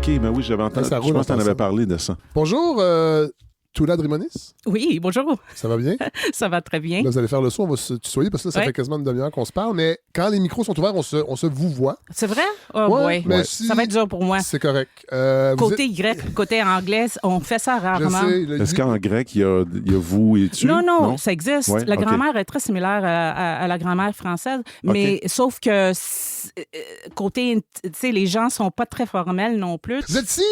OK, mais oui, j'avais entendu. Ça Je roule pense que tu en en avais passant. parlé de ça. Bonjour, Toula Drimonis. Oui, bonjour. Ça va bien? Ça va très bien. Là, vous allez faire le saut, on va se tutoyer parce que là, ça Ouais. fait quasiment une demi-heure qu'on se parle, mais quand les micros sont ouverts, on se vous voit. C'est vrai? Oh Ouais, boy. mais si- Ça va être dur pour moi. C'est correct. Vous Côté êtes- grec, côté anglais, on fait ça Je rarement. sais, le- Est-ce qu'en grec, il y a vous et tu? Non, ça existe. Ouais, la ok. grammaire est très similaire à la grammaire française, mais sauf que côté, tu sais, les gens sont pas très formels non plus. Vous êtes ici,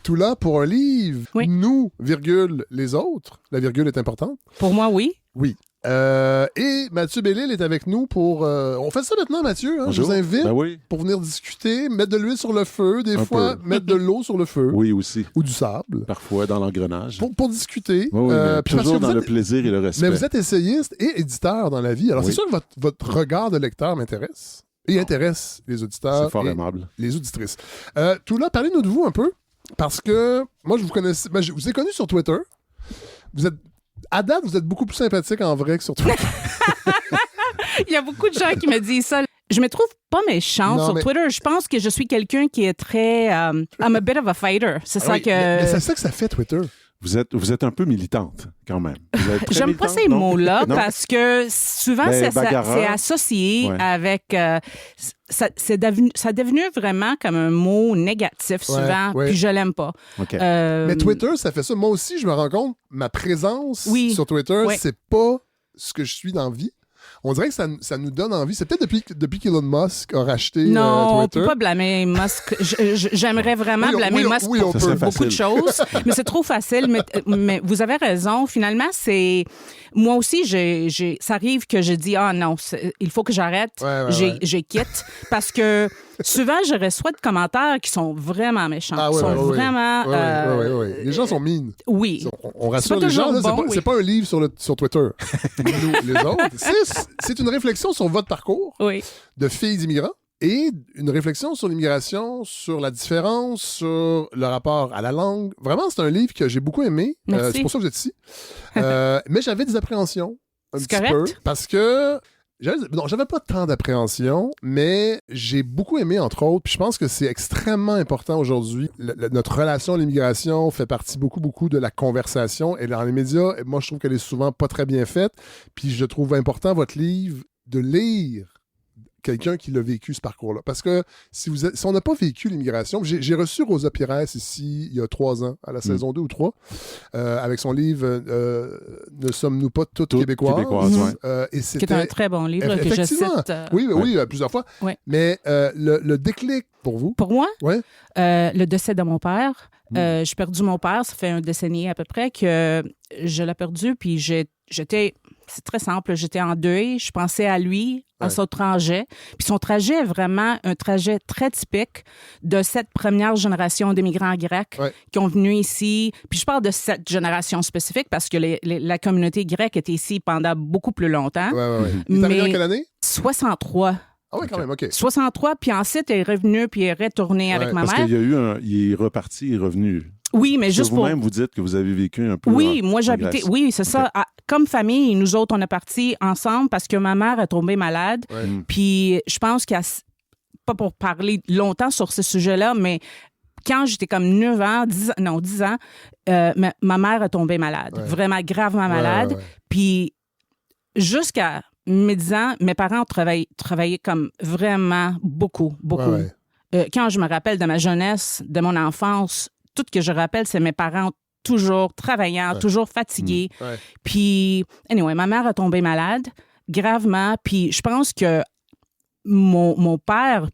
Toula, pour un livre. Oui. Nous, virgule, les autres. La virgule est importante. Pour moi, oui. Oui. Et Mathieu Bellil est avec nous pour... on fait ça maintenant, Mathieu. Hein? Je vous invite Ben oui. pour venir discuter, mettre de l'huile sur le feu, des Un fois peu. mettre de l'eau sur le feu Oui, aussi. ou du sable. Parfois, dans l'engrenage. Pour discuter. Oui, mais puis parce toujours que vous dans le êtes- plaisir et le respect. Mais vous êtes essayiste et éditeur dans la vie. Alors, Oui. c'est sûr que votre regard de lecteur m'intéresse et intéresse les auditeurs C'est fort et aimable. les auditrices. Toula, parlez-nous de vous un peu, parce que moi, je vous connaissais... je vous ai connu sur Twitter. Vous êtes... À date, vous êtes beaucoup plus sympathique en vrai que sur Twitter. Il y a beaucoup de gens qui me disent ça. Je me trouve pas méchante Non, sur mais- Twitter. Je pense que je suis quelqu'un qui est très... I'm a bit of a fighter. C'est ça Oui, que... mais c'est ça que ça fait, Twitter. Vous êtes un peu militante, quand même. Vous êtes très J'aime pas militante, ces non? mots-là Non? parce que souvent, Ben, c'est bagarreur. associé Ouais. avec... ça est devenu vraiment comme un mot négatif souvent, ouais. puis je l'aime pas. OK. Mais Twitter, ça fait ça. Moi aussi, je me rends compte, ma présence Oui. sur Twitter, Ouais. c'est pas ce que je suis dans la vie. On dirait que ça nous donne envie. C'est peut-être depuis qu'Elon Musk a racheté Non, on Twitter. peut pas blâmer Musk. J'aimerais vraiment Oui, on- blâmer oui, on- Musk oui, on pour peut. beaucoup de choses, mais c'est trop facile. Mais vous avez raison. Finalement, c'est... Moi aussi, ça arrive que je dis « Ah non, il faut que j'arrête. Ouais. Je quitte. » Parce que souvent, je reçois de commentaires qui sont vraiment méchants. Ah, ouais, qui sont ouais, ouais. vraiment... Ouais. Les gens sont mines. Oui. On rassure C'est pas les gens, toujours là, bon, c'est pas un livre sur Twitter. Nous, les autres. C'est une réflexion sur votre parcours Oui. de filles d'immigrants et une réflexion sur l'immigration, sur la différence, sur le rapport à la langue. Vraiment, c'est un livre que j'ai beaucoup aimé. Merci. C'est pour ça que vous êtes ici. Mais j'avais des appréhensions un C'est petit correct. peu parce que j'avais pas tant d'appréhension, mais j'ai beaucoup aimé, entre autres, puis je pense que c'est extrêmement important aujourd'hui. Notre relation à l'immigration fait partie beaucoup de la conversation. Et dans les médias, moi, je trouve qu'elle est souvent pas très bien faite. Puis je trouve important, votre livre, de lire quelqu'un qui l'a vécu, ce parcours-là. Parce que si on n'a pas vécu l'immigration, j'ai reçu Rosa Pires ici, il y a 3 ans, à la saison 2 ou 3, avec son livre Ne sommes-nous pas toutes québécoises? ouais. Et Qui est un très bon livre que je Effectivement. cite. Oui, plusieurs fois. Ouais. Mais le déclic pour vous? Pour moi, Ouais. le décès de mon père, j'ai perdu mon père, ça fait un décennie à peu près que je l'ai perdu, puis j'étais, c'est très simple, j'étais en deuil, je pensais à lui, à son trajet, puis son trajet est vraiment un trajet très typique de cette première génération d'immigrants grecs qui ont venu ici, puis je parle de cette génération spécifique parce que la communauté grecque était ici pendant beaucoup plus longtemps. Ouais. Il est arrivé en quelle année? 63. Ah oui, quand même, OK. 63, puis ensuite, il est revenu, puis il est retourné avec ma Parce mère. qu'il y a eu il est reparti, il est revenu. Oui, mais Parce juste que vous-même, vous dites que vous avez vécu un peu. Oui, moi, j'habitais... Grèce. Oui, c'est ça. Comme famille, nous autres, on est partis ensemble parce que ma mère est tombée malade. Puis je pense qu'il y a... Pas pour parler longtemps sur ce sujet-là, mais quand j'étais comme 9 ans, 10 ans, ma mère est tombée malade. Vraiment gravement malade. Puis jusqu'à mes 10 ans, mes parents travaillaient comme vraiment beaucoup. Quand je me rappelle de ma jeunesse, de mon enfance, tout ce que je rappelle, c'est mes parents toujours travaillant, toujours fatigués. Puis, anyway, ma mère a tombé malade gravement. Puis je pense que mon père,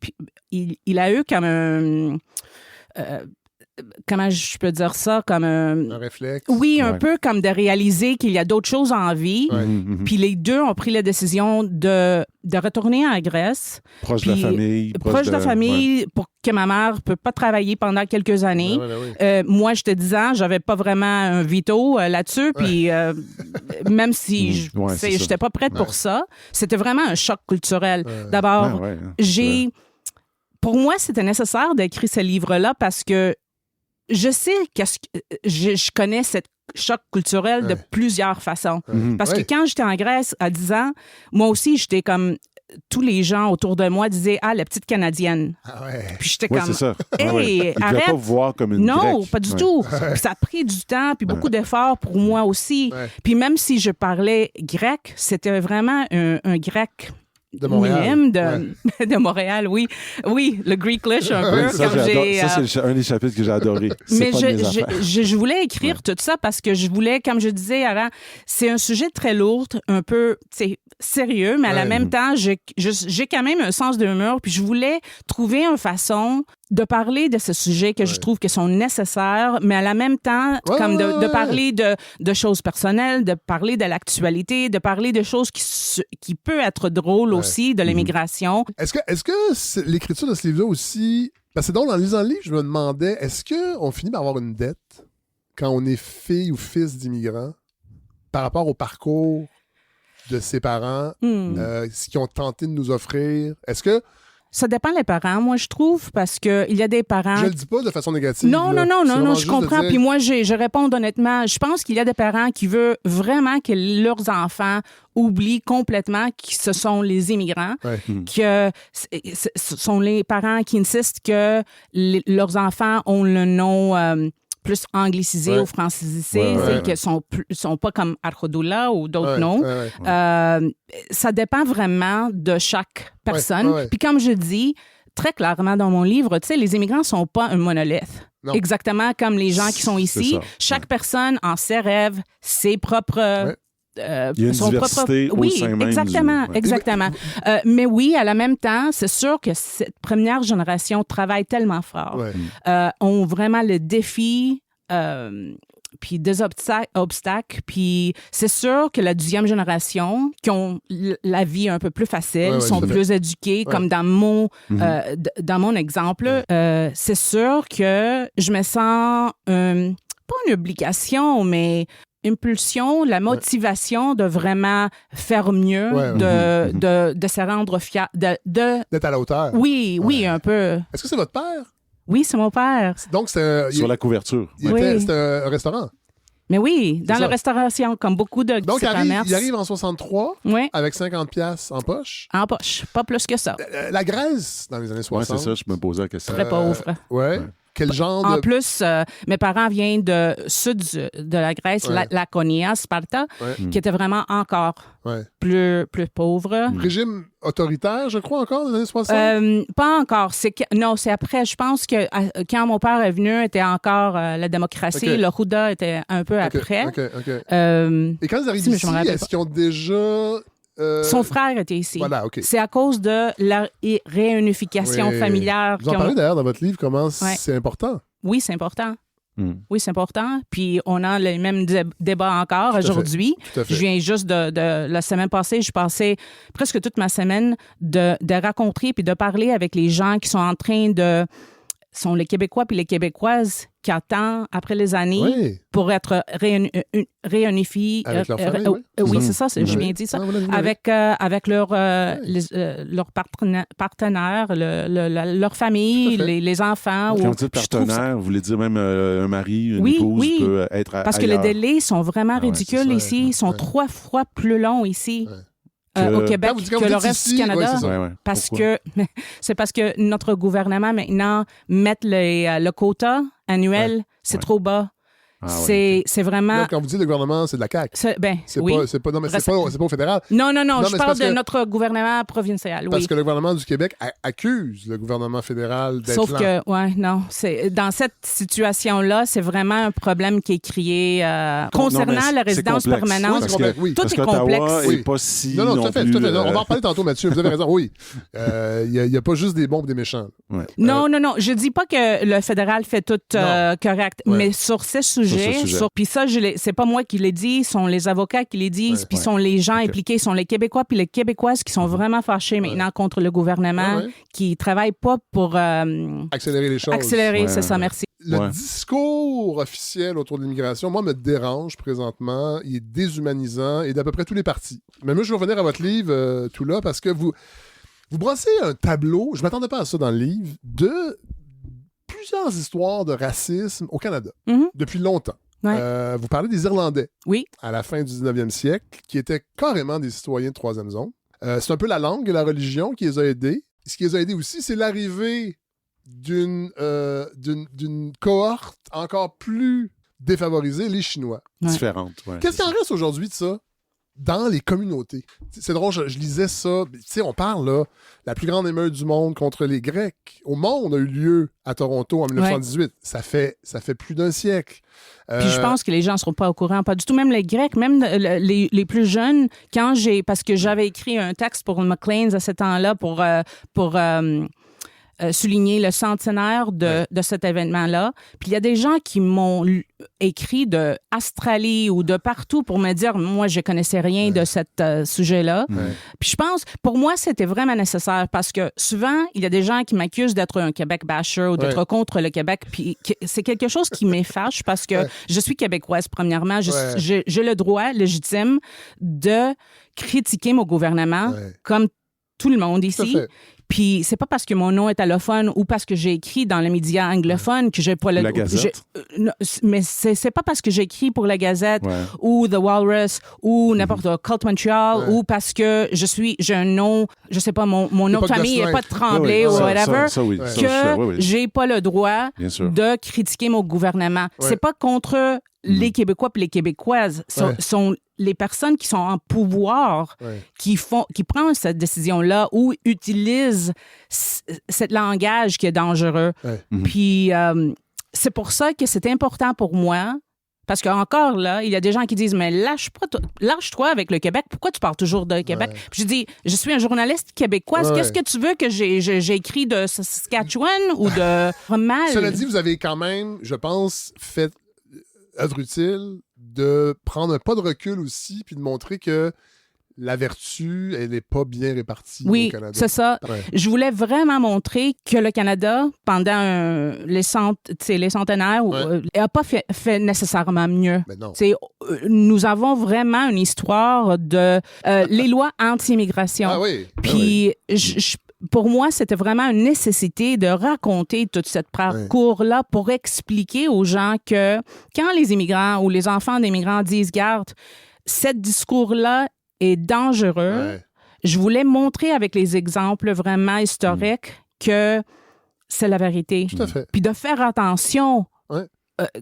il a eu comme un... comment je peux dire ça? Comme un réflexe. Oui, un peu comme de réaliser qu'il y a d'autres choses en vie. Puis les deux ont pris la décision de retourner en Grèce. Proche de la famille. Proche de la famille pour que ma mère ne peut pas travailler pendant quelques années. Moi, j'étais 10 ans, j'avais pas vraiment un veto là-dessus. Puis même si je n'étais pas prête pour ça, c'était vraiment un choc culturel. D'abord, pour moi, c'était nécessaire d'écrire ce livre-là parce que je sais que je connais cette choc culturel de plusieurs façons. Parce que quand j'étais en Grèce à 10 ans, moi aussi, j'étais comme tous les gens autour de moi disaient « Ah, la petite Canadienne. » Ah ouais. Puis j'étais Oui, comme c'est ça. « Hey, Ils ne arrête! » pas vous voir comme une Non, grecque. pas du tout. Puis ça a pris du temps, puis beaucoup d'efforts pour moi aussi. Ouais. Puis même si je parlais grec, c'était vraiment un grec De Montréal. minime de Montréal, oui. Oui, le Greeklish un peu. Ça, comme j'ai, c'est un des chapitres que j'ai adoré. C'est mais pas de mes affaires. je voulais écrire tout ça parce que je voulais, comme je disais avant, c'est un sujet très lourd, un peu sérieux, mais à la même temps, j'ai quand même un sens d'humour, puis je voulais trouver une façon de parler de ce sujet que je trouve que sont nécessaires, mais à la même temps, comme de parler de choses personnelles, de parler de l'actualité, de parler de choses qui peut être drôles aussi, de l'immigration. Est-ce que l'écriture de ce livre-là aussi... Parce que donc, en lisant le livre, je me demandais, est-ce qu'on finit par avoir une dette quand on est fille ou fils d'immigrants par rapport au parcours de ses parents, ce qu'ils ont tenté de nous offrir? Est-ce que... Ça dépend des parents, moi, je trouve, parce qu'il y a des parents... Je le dis pas de façon négative. Non, je comprends. Dire... Puis moi, je réponds honnêtement. Je pense qu'il y a des parents qui veulent vraiment que leurs enfants oublient complètement que ce sont les immigrants, que ce sont les parents qui insistent que leurs enfants ont le nom... plus anglicisés ou francisés, qui sont pas comme Arjodoula ou d'autres noms. Ça dépend vraiment de chaque personne. Puis comme je dis très clairement dans mon livre, tu sais, les immigrants sont pas un monolithe. Non. Exactement comme les gens qui sont ici. Chaque personne en ses rêves, ses propres... il y a une diversité au sein même exactement. Mais oui, à la même temps, c'est sûr que cette première génération travaille tellement fort, ont vraiment le défi, puis des obstacles, puis c'est sûr que la deuxième génération, qui ont la vie un peu plus facile, sont plus éduqués, comme dans mon exemple, c'est sûr que je me sens, pas une obligation, mais... impulsion, la motivation de vraiment faire mieux, de se rendre fier, d'être à la hauteur. Oui, un peu. Est-ce que c'est votre père? Oui, c'est mon père. Donc, c'est... Sur la couverture. C'était un restaurant. Mais oui, dans la restauration, comme beaucoup de donc, commerces. il arrive en 63 avec 50$ en poche. En poche, pas plus que ça. La Grèce, dans les années 60. Oui, c'est ça, je me posais la question. Très pauvre. Quel genre En plus, mes parents viennent de sud de la Grèce, Laconia, Sparta, qui était vraiment encore plus pauvre. Régime autoritaire, je crois, encore, dans les années 60? Pas encore. C'est après. Je pense que quand mon père est venu, était encore la démocratie. Le Houda était un peu après. Et quand ils arrivent ici, est-ce qu'ils ont déjà... Son frère était ici. Voilà, OK. C'est à cause de la réunification familiale. Vous en parlez d'ailleurs dans votre livre, comment c'est important. Oui, c'est important. Oui, c'est important. Puis on a les mêmes débats encore aujourd'hui. Je viens juste de la semaine passée, je passais presque toute ma semaine de rencontrer puis de parler avec les gens qui sont en train de... sont les Québécois puis les Québécoises qui attendent après les années pour être réunifiés. Avec leur famille, oui, c'est ça, j'ai bien dit ça. Avec leur partenaire, leur famille, les enfants. Quand vous dites partenaire, vous voulez dire même un mari, une épouse peut être parce que les délais sont vraiment ridicules ici. Ils sont 3 fois plus longs ici. Au Québec que le reste du Canada. Parce que c'est parce que notre gouvernement maintenant met le quota annuel, c'est trop bas. C'est vraiment... Donc, quand vous dites le gouvernement, c'est de la CAQ. C'est pas au fédéral. Non, je parle de notre gouvernement provincial, Parce que le gouvernement du Québec accuse le gouvernement fédéral d'être Sauf que, dans cette situation-là, c'est vraiment un problème qui est créé concernant la résidence permanente. Tout est complexe. Et pas si tout à fait. On va en parler tantôt, Mathieu. Vous avez raison. Oui. Il n'y a pas juste des bons et des méchants. Non. Je dis pas que le fédéral fait tout correct, mais sur ces sujets, puis ça, c'est pas moi qui l'ai dit, sont les avocats qui les disent, puis sont les gens impliqués, sont les Québécois puis les Québécoises qui sont vraiment fâchés maintenant contre le gouvernement, qui travaillent pas pour... accélérer les choses. C'est ça, merci. Le discours officiel autour de l'immigration, moi, me dérange présentement. Il est déshumanisant et d'à peu près tous les partis. Mais moi, je vais revenir à votre livre, tout là, parce que vous brossez un tableau, je m'attendais pas à ça dans le livre, de plusieurs histoires de racisme au Canada, depuis longtemps. Vous parlez des Irlandais, à la fin du 19e siècle, qui étaient carrément des citoyens de troisième zone. C'est un peu la langue et la religion qui les a aidés. Ce qui les a aidés aussi, c'est l'arrivée d'une cohorte encore plus défavorisée, les Chinois. Différente, ouais. Qu'est-ce qu'il en reste aujourd'hui de ça? Dans les communautés. C'est drôle, je lisais ça. Tu sais, on parle, là, la plus grande émeute du monde contre les Grecs au monde a eu lieu à Toronto en 1918. Ça fait plus d'un siècle. Puis je pense que les gens ne seront pas au courant, pas du tout. Même les Grecs, même les plus jeunes, parce que j'avais écrit un texte pour le Maclean's à ce temps-là pour souligner le centenaire de cet événement-là. Puis il y a des gens qui m'ont écrit de Australie ou de partout pour me dire, moi, je connaissais rien de ce sujet-là. Puis je pense, pour moi, c'était vraiment nécessaire parce que souvent, il y a des gens qui m'accusent d'être un Québec basher ou d'être contre le Québec. Puis c'est quelque chose qui m'effâche parce que je suis québécoise, premièrement. J'ai le droit légitime de critiquer mon gouvernement comme tout le monde ici. Puis c'est pas parce que mon nom est allophone ou parce que j'ai écrit dans les médias anglophones que j'ai pas le... La Gazette. Mais c'est pas parce que j'ai écrit pour la Gazette ou The Walrus ou n'importe quoi, Cult Montreal ou parce que j'ai un nom, je sais pas, mon nom de famille n'est pas de Tremblay ou whatever, que j'ai pas le droit de critiquer mon gouvernement. C'est pas contre les Québécois et les Québécoises. Sont les personnes qui sont en pouvoir qui prennent cette décision-là ou utilisent ce langage qui est dangereux. Puis c'est pour ça que c'est important pour moi. Parce qu'encore là, il y a des gens qui disent « Mais lâche-toi avec le Québec. Pourquoi tu parles toujours de Québec? » Puis je dis « Je suis un journaliste québécois. Qu'est-ce que tu veux que j'ai écrit de Saskatchewan ou de Mal? » Cela dit, vous avez quand même, je pense, fait œuvre utile de prendre un pas de recul aussi puis de montrer que la vertu, elle n'est pas bien répartie au Canada. Oui, c'est ça. Je voulais vraiment montrer que le Canada, pendant les centenaires, n'a pas fait nécessairement mieux. Mais non. Nous avons vraiment une histoire de les lois anti-immigration. Ah oui. Puis pour moi, c'était vraiment une nécessité de raconter tout ce parcours-là pour expliquer aux gens que quand les immigrants ou les enfants d'immigrants disent « Garde, ce discours-là est dangereux. Je voulais montrer avec les exemples vraiment historiques que c'est la vérité. Tout à fait. Puis de faire attention,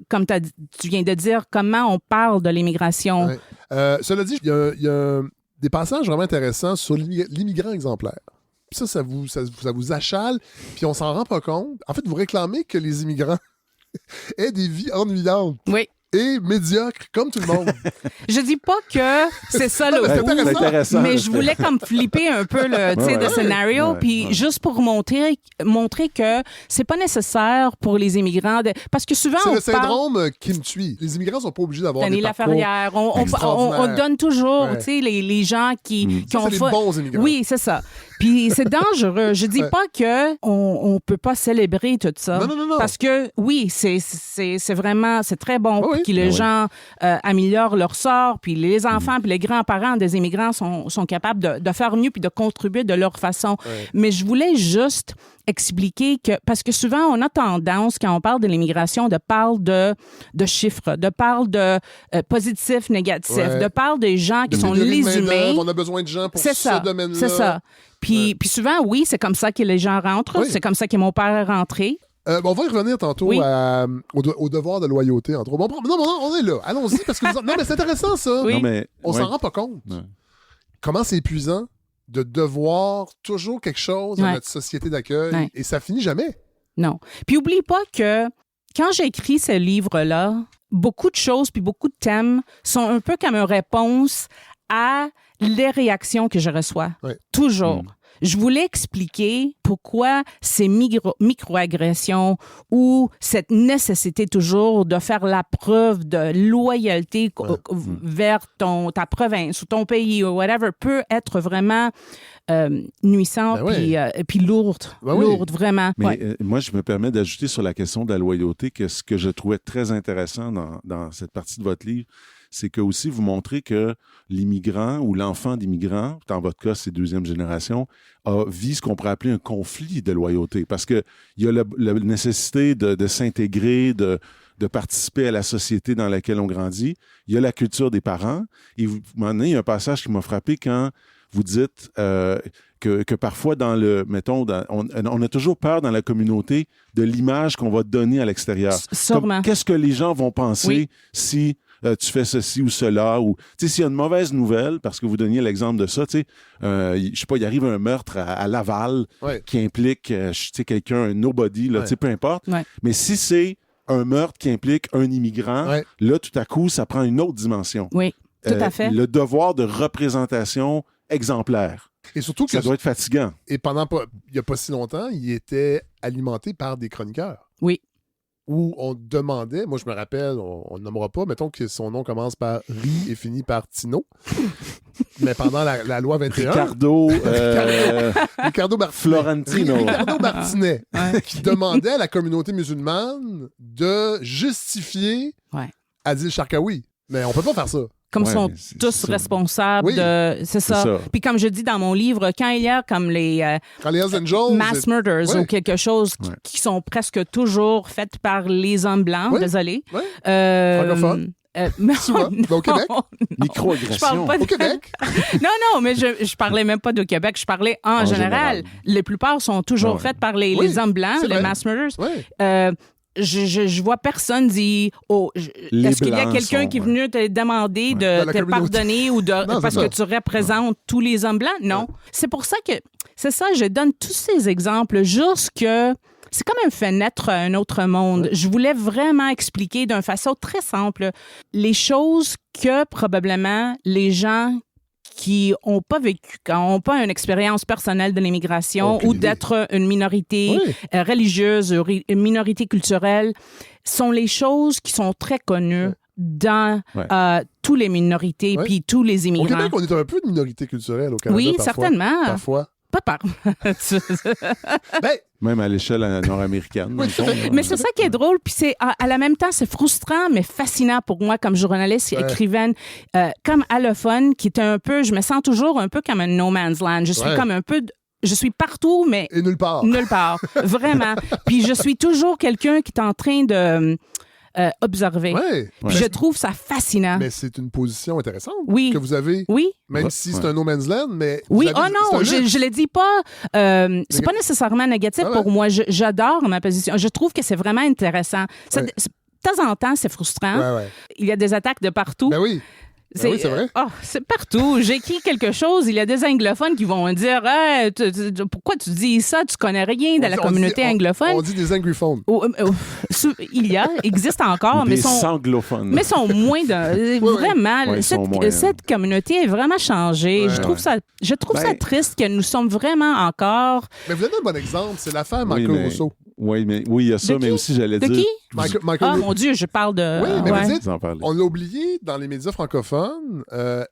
comme tu viens de dire, comment on parle de l'immigration. Cela dit, il y a des passages vraiment intéressants sur l'immigrant exemplaire. Puis ça vous achale, puis on s'en rend pas compte. En fait, vous réclamez que les immigrants aient des vies ennuyantes. Oui. Et médiocre, comme tout le monde. Je dis pas que c'est ça le but, mais je voulais comme flipper un peu le scénario, puis juste pour montrer que c'est pas nécessaire pour les immigrants, parce que souvent c'est le syndrome qui me tue. Les immigrants sont pas obligés d'avoir des parcours Laferrière. On donne toujours, les gens qui ont fait... C'est les bons immigrants. Oui, c'est ça. Puis c'est dangereux. Je dis pas que on peut pas célébrer tout ça. Non. Parce que oui, c'est vraiment, c'est très bon pour que les gens améliorent leur sort, puis les enfants, puis les grands-parents des immigrants sont capables de faire mieux puis de contribuer de leur façon. Mais je voulais juste expliquer que, parce que souvent, on a tendance, quand on parle de l'immigration, de parler de chiffres, de parler de positifs, négatifs, de parler des gens qui sont les humains. On a besoin de gens pour ce domaine-là. C'est ça. Puis souvent, oui, c'est comme ça que les gens rentrent. C'est comme ça que mon père est rentré. On va y revenir tantôt au devoir de loyauté, entre autres. Non, on est là. Allons-y, parce que non, mais c'est intéressant, ça. Oui. Non, mais, on s'en rend pas compte. Comment c'est épuisant de devoir toujours quelque chose dans notre société d'accueil, et ça finit jamais. Non. Puis oublie pas que quand j'ai écrit ce livre-là, beaucoup de choses puis beaucoup de thèmes sont un peu comme une réponse à les réactions que je reçois. Toujours. Je voulais expliquer pourquoi ces microagressions ou cette nécessité toujours de faire la preuve de loyauté vers ta province ou ton pays ou whatever peut être vraiment nuisant puis lourde. Lourde, vraiment. Mais moi, je me permets d'ajouter sur la question de la loyauté que ce que je trouvais très intéressant dans cette partie de votre livre, c'est que aussi vous montrez que l'immigrant ou l'enfant d'immigrant, dans votre cas, c'est deuxième génération, vit ce qu'on pourrait appeler un conflit de loyauté. Parce qu'il y a la nécessité de s'intégrer, de participer à la société dans laquelle on grandit. Il y a la culture des parents. Et il y a un passage qui m'a frappé quand vous dites que parfois, on a toujours peur dans la communauté de l'image qu'on va donner à l'extérieur. Sûrement. Qu'est-ce que les gens vont penser si tu fais ceci ou cela, ou s'il y a une mauvaise nouvelle, parce que vous donniez l'exemple de ça, je sais pas, il arrive un meurtre à Laval qui implique quelqu'un, un nobody, là, peu importe. Ouais. Mais si c'est un meurtre qui implique un immigrant, là, tout à coup, ça prend une autre dimension. Oui, tout à fait. Le devoir de représentation exemplaire. Et surtout que ça doit être fatigant. Et il n'y a pas si longtemps, il était alimenté par des chroniqueurs. Oui. Où on demandait, moi je me rappelle, on ne nommera pas, mettons que son nom commence par Ri et finit par Tino. Mais pendant la loi 21... Ricardo Florentino. Ricardo Martinet, qui demandait à la communauté musulmane de justifier Adil Sharkawi. Mais on peut pas faire ça. Comme ils sont tous responsables de... C'est ça. Puis comme je dis dans mon livre, quand il y a comme les Hells Angels, mass murders ou quelque chose qui sont presque toujours faites par les hommes blancs, désolé. Francophone. Au Québec? Microagression. Au Québec? Non, mais je parlais même pas de Québec. Je parlais en général. Les plupart sont toujours faites par les hommes blancs, les mass murders. Je vois personne dire est-ce qu'il y a quelqu'un qui est venu te demander de te pardonner ou parce que tu représentes tous les hommes blancs? Non. C'est pour ça que c'est ça, je donne tous ces exemples juste que c'est comme un fait naître un autre monde. Je voulais vraiment expliquer d'une façon très simple les choses que probablement les gens qui n'ont pas vécu, qui n'ont pas une expérience personnelle de l'immigration ou d'être une minorité religieuse, une minorité culturelle, sont les choses qui sont très connues dans toutes les minorités puis tous les immigrants. Au Québec, on est un peu de minorité culturelle au Canada. Oui, parfois. Certainement. Parfois. Pas même à l'échelle nord-américaine. Mais c'est ça qui est drôle, puis c'est à la même temps, c'est frustrant, mais fascinant pour moi comme journaliste, écrivaine, comme allophone, qui est un peu, je me sens toujours un peu comme un no man's land. Je suis comme un peu... Je suis partout, mais... Et nulle part. Nulle part, vraiment. Puis je suis toujours quelqu'un qui est en train de... observer. Puis je trouve ça fascinant. Mais c'est une position intéressante que vous avez. Oui. Même si c'est un no man's land, mais... Oui, je le dis pas... c'est pas nécessairement négatif pour moi. J'adore ma position. Je trouve que c'est vraiment intéressant. De temps en temps, c'est frustrant. Il y a des attaques de partout. Ben oui. Oui, c'est vrai. C'est partout. J'écris quelque chose, il y a des anglophones qui vont dire pourquoi tu dis ça? Tu connais rien de la communauté anglophone. On dit des anglophones. Il existe encore, mais sont anglophones. Mais sont moins vraiment. Cette communauté est vraiment changée. Je trouve ça triste que nous sommes vraiment encore. Mais vous avez un bon exemple, c'est l'affaire Michael Rousseau. Oui, il y a ça, mais aussi j'allais dire. De qui? Michael mon Dieu, je parle de. Oui, mais vous dites, on l'a oublié dans les médias francophones.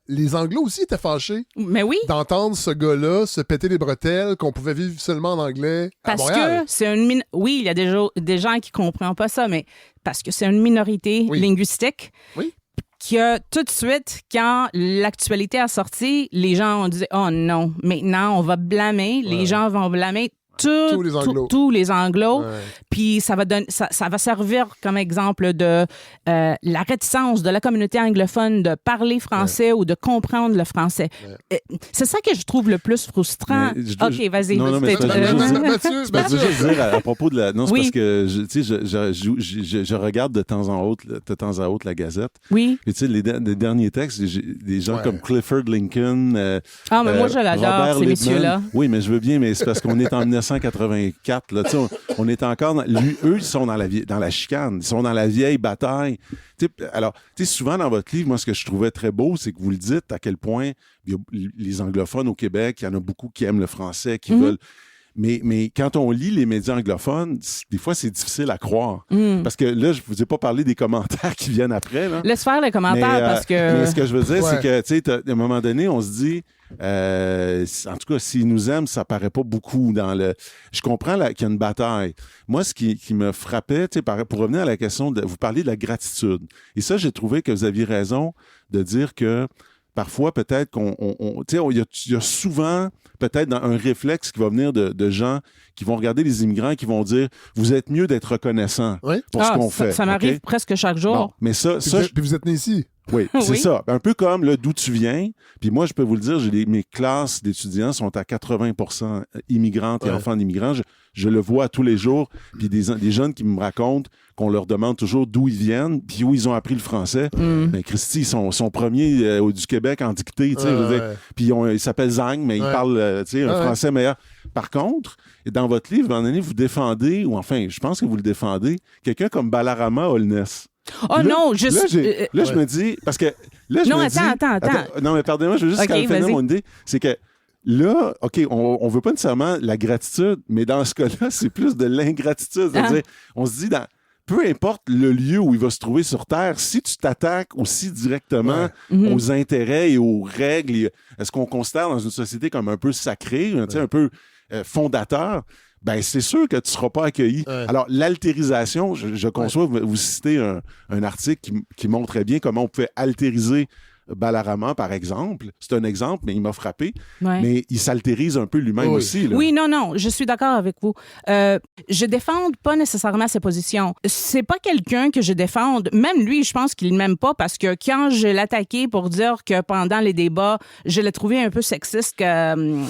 Les Anglos aussi étaient fâchés. Mais oui. D'entendre ce gars-là se péter les bretelles, qu'on pouvait vivre seulement en anglais à Montréal. Que c'est une oui, il y a des gens qui comprennent pas ça, mais parce que c'est une minorité linguistique. Oui. Que tout de suite, quand l'actualité a sorti, les gens ont dit « Oh non, maintenant, on va blâmer. » Les gens vont blâmer tous les Anglos. Puis ça va servir comme exemple de la réticence de la communauté anglophone de parler français ou de comprendre le français. C'est ça que je trouve le plus frustrant. OK, vas-y. Non, mais je veux juste dire à propos de la... Non, c'est parce que je regarde de temps à autre la Gazette. Oui. Et tu sais, les derniers textes, des gens comme Clifford Lincoln, mais moi, je l'adore, ces messieurs-là. Oui, mais je veux bien, mais c'est parce qu'on est en 1984. Là, on est encore... eux, ils sont dans la chicane. Ils sont dans la vieille bataille. Alors, souvent dans votre livre, moi, ce que je trouvais très beau, c'est que vous le dites à quel point il y a les anglophones au Québec, il y en a beaucoup qui aiment le français, qui veulent... Mais quand on lit les médias anglophones, des fois, c'est difficile à croire. Parce que là, je ne vous ai pas parlé des commentaires qui viennent après. Là. Laisse faire les commentaires parce que... Mais ce que je veux dire, c'est que, tu sais, à un moment donné, on se dit... en tout cas, s'ils nous aiment, ça paraît pas beaucoup dans le... Je comprends qu'il y a une bataille. Moi, ce qui me frappait, pour revenir à la question, vous parliez de la gratitude. Et ça, j'ai trouvé que vous aviez raison de dire que parfois, peut-être il y a souvent peut-être un réflexe qui va venir de gens qui vont regarder les immigrants et qui vont dire « Vous êtes mieux d'être reconnaissant pour ce qu'on fait. » Ça m'arrive presque chaque jour. Bon, mais ça puis vous êtes né ici. Oui, c'est Oui. ça. Un peu comme là, d'où tu viens. Puis moi, je peux vous le dire, mes classes d'étudiants sont à 80% immigrantes et enfants d'immigrants. Je le vois tous les jours. Puis des jeunes qui me racontent qu'on leur demande toujours d'où ils viennent, puis où ils ont appris le français. Mais Christy, ils sont premiers du Québec en dictée. Tu sais, je veux dire. Puis ils s'appellent Zang, mais ils parlent un français meilleur. Par contre, dans votre livre, à un moment donné, vous défendez, ou enfin, je pense que vous le défendez, quelqu'un comme Balarama Holness. Oh là, non, juste... Là, je me dis... Parce que là, je non, me dis... attends. Non, mais pardonnez-moi, je veux juste finir mon idée. C'est que là, OK, on veut pas nécessairement la gratitude, mais dans ce cas-là, c'est plus de l'ingratitude. C'est-à-dire, on se dit, peu importe le lieu où il va se trouver sur Terre, si tu t'attaques aussi directement aux intérêts et aux règles, est-ce qu'on considère dans une société comme un peu sacrée, un peu fondateur, ben c'est sûr que tu ne seras pas accueilli. Alors, l'altérisation, je conçois, vous citez un article qui montrait bien comment on pouvait altériser Balarama, par exemple. C'est un exemple, mais il m'a frappé. Ouais. Mais il s'altérise un peu lui-même aussi. Là. Oui, non, je suis d'accord avec vous. Je défends pas nécessairement ses positions. C'est pas quelqu'un que je défende. Même lui, je pense qu'il m'aime pas parce que quand je l'ai attaqué pour dire que pendant les débats, je l'ai trouvé un peu sexiste que...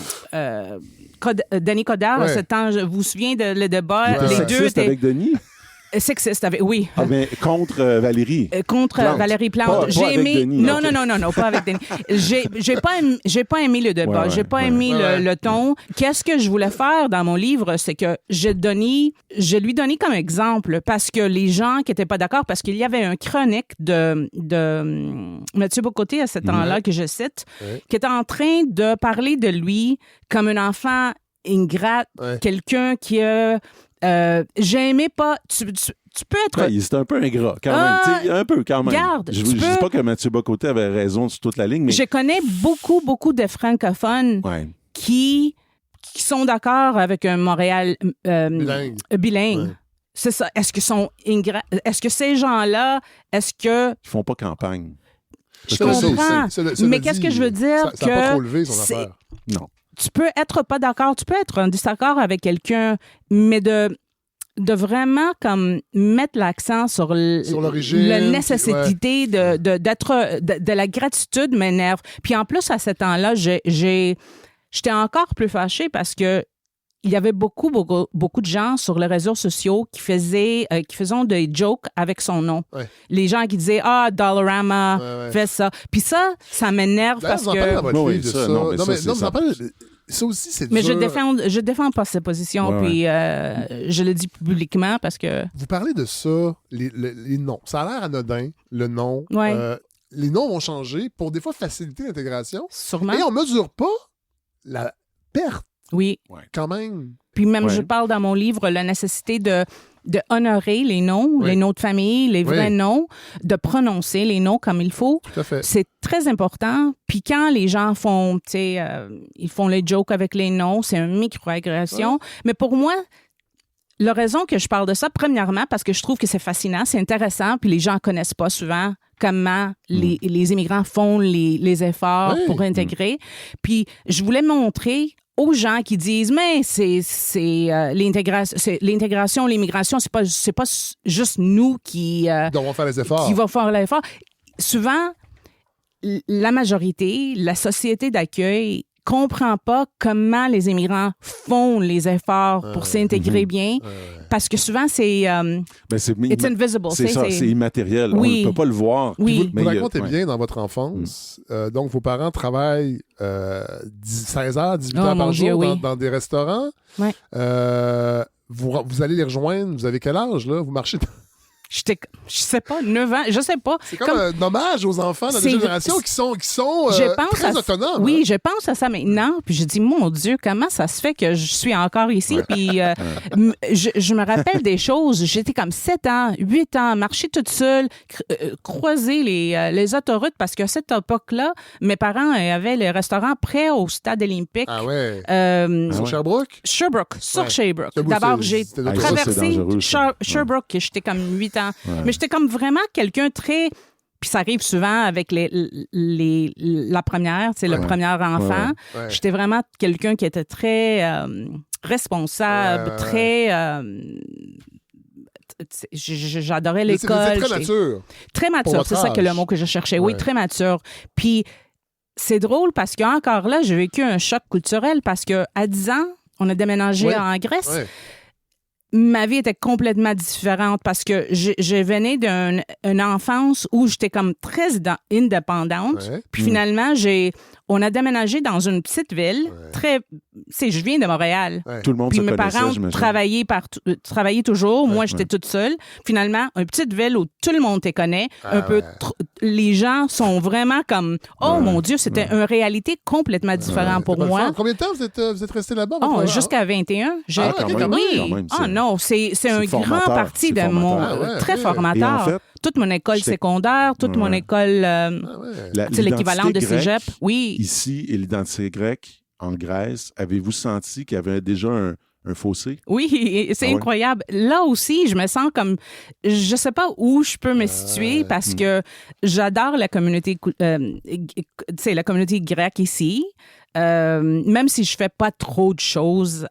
Denis Coderre, ce temps, vous vous souvenez de le débat? Les deux étaient avec Denis? Sexiste, oui. Ah, mais contre Valérie. Contre Plante. Valérie Plante. Pas avec Denis. Non, pas avec Denis. J'ai pas aimé le débat. J'ai pas aimé le ton. Qu'est-ce que je voulais faire dans mon livre? C'est que je lui donnais comme exemple parce que les gens qui étaient pas d'accord, parce qu'il y avait un chronique de Mathieu Bocoté à ce temps-là, que je cite, qui était en train de parler de lui comme un enfant ingrate, quelqu'un qui a... j'ai aimé pas... Tu peux être... Ouais, c'est un peu ingrat, quand même. Un peu, quand même. Garde, je ne dis pas que Mathieu Bocoté avait raison sur toute la ligne, mais... Je connais beaucoup de francophones qui sont d'accord avec un Montréal bilingue. Ouais. C'est ça. Est-ce qu'ils sont ingrats? Est-ce que ces gens-là, Ils font pas campagne. Je comprends. Mais qu'est-ce que je veux dire? Ça n'a pas trop levé, son affaire. Non. Tu peux être pas d'accord, tu peux être en désaccord avec quelqu'un, mais de vraiment comme mettre l'accent sur la nécessité de la gratitude m'énerve. Puis en plus, à ce temps-là, j'étais encore plus fâchée parce que il y avait beaucoup de gens sur les réseaux sociaux qui faisaient des jokes avec son nom. Ouais. Les gens qui disaient « Dollarama, fais ça ». Puis ça m'énerve parce que... Ça aussi, c'est dur. Mais je défends pas cette position, puis je le dis publiquement parce que... Vous parlez de ça, les noms. Ça a l'air anodin, le nom. Les noms vont changer pour des fois faciliter l'intégration. Sûrement. Et on mesure pas la perte. Oui. Quand même. Puis même, je parle dans mon livre la nécessité de honorer les noms, les noms de famille, les vrais noms, de prononcer les noms comme il faut. Tout à fait. C'est très important. Puis quand les gens font, ils font les jokes avec les noms, c'est une microagression. Ouais. Mais pour moi, la raison que je parle de ça, premièrement, parce que je trouve que c'est fascinant, c'est intéressant, puis les gens ne connaissent pas souvent comment les immigrants font les efforts pour intégrer. Puis je voulais montrer aux gens qui disent mais c'est l'intégration, l'immigration, c'est pas juste nous qui vont faire les efforts. Qui vont faire l'effort. Souvent, la majorité, la société d'accueil comprend pas comment les immigrants font les efforts pour s'intégrer bien, parce que souvent c'est it's invisible. C'est ça, c'est immatériel. Oui. On ne peut pas le voir. Oui. Vous racontez bien dans votre enfance. Donc, vos parents travaillent 16 heures, 18 heures par jour dans des restaurants. Ouais. Vous allez les rejoindre. Vous avez quel âge, là? Vous marchez... Je sais pas, 9 ans, je sais pas. C'est comme un hommage aux enfants de la génération qui sont très autonomes. Oui, je pense à ça maintenant. Puis je dis, mon Dieu, comment ça se fait que je suis encore ici? Puis je me rappelle des choses. J'étais comme 7 ans, 8 ans, marcher toute seule, croiser les autoroutes parce qu'à cette époque-là, mes parents avaient les restaurants près au stade olympique. Ah ouais? Sur Sherbrooke? Sherbrooke, sur Sherbrooke. D'abord, j'ai traversé Sherbrooke, j'étais comme 8 ans. Ouais. Mais j'étais comme vraiment quelqu'un très... Puis ça arrive souvent avec la première, tu sais, le premier enfant. Ouais. J'étais vraiment quelqu'un qui était très responsable, très... j'adorais Mais l'école. c'est très mature. Très mature, c'est ça que le mot que je cherchais. Oui, très mature. Puis c'est drôle parce qu'encore là, j'ai vécu un choc culturel parce qu'à 10 ans, on a déménagé en Grèce. Ouais. Ma vie était complètement différente parce que je venais d'une enfance où j'étais comme très indépendante. Ouais. Puis finalement, on a déménagé dans une petite ville, je viens de Montréal. Ouais. Tout le monde puis se mes connaissait, parents travaillaient toujours. Moi, j'étais toute seule. Finalement, une petite ville où tout le monde te connaît. Les gens sont vraiment comme, mon Dieu, c'était une réalité complètement différente pour moi. Combien de temps vous êtes resté là-bas? Jusqu'à 21. Non, c'est un grand parti de mon... très formateur. En fait, toute mon école secondaire, toute mon école... c'est l'équivalent de cégep. Oui. Ici, et l'identité grecque, en Grèce, avez-vous senti qu'il y avait déjà un fossé? Oui, c'est incroyable. Là aussi, je me sens comme... Je sais pas où je peux me situer parce que j'adore la communauté grecque ici. Même si je fais pas trop de choses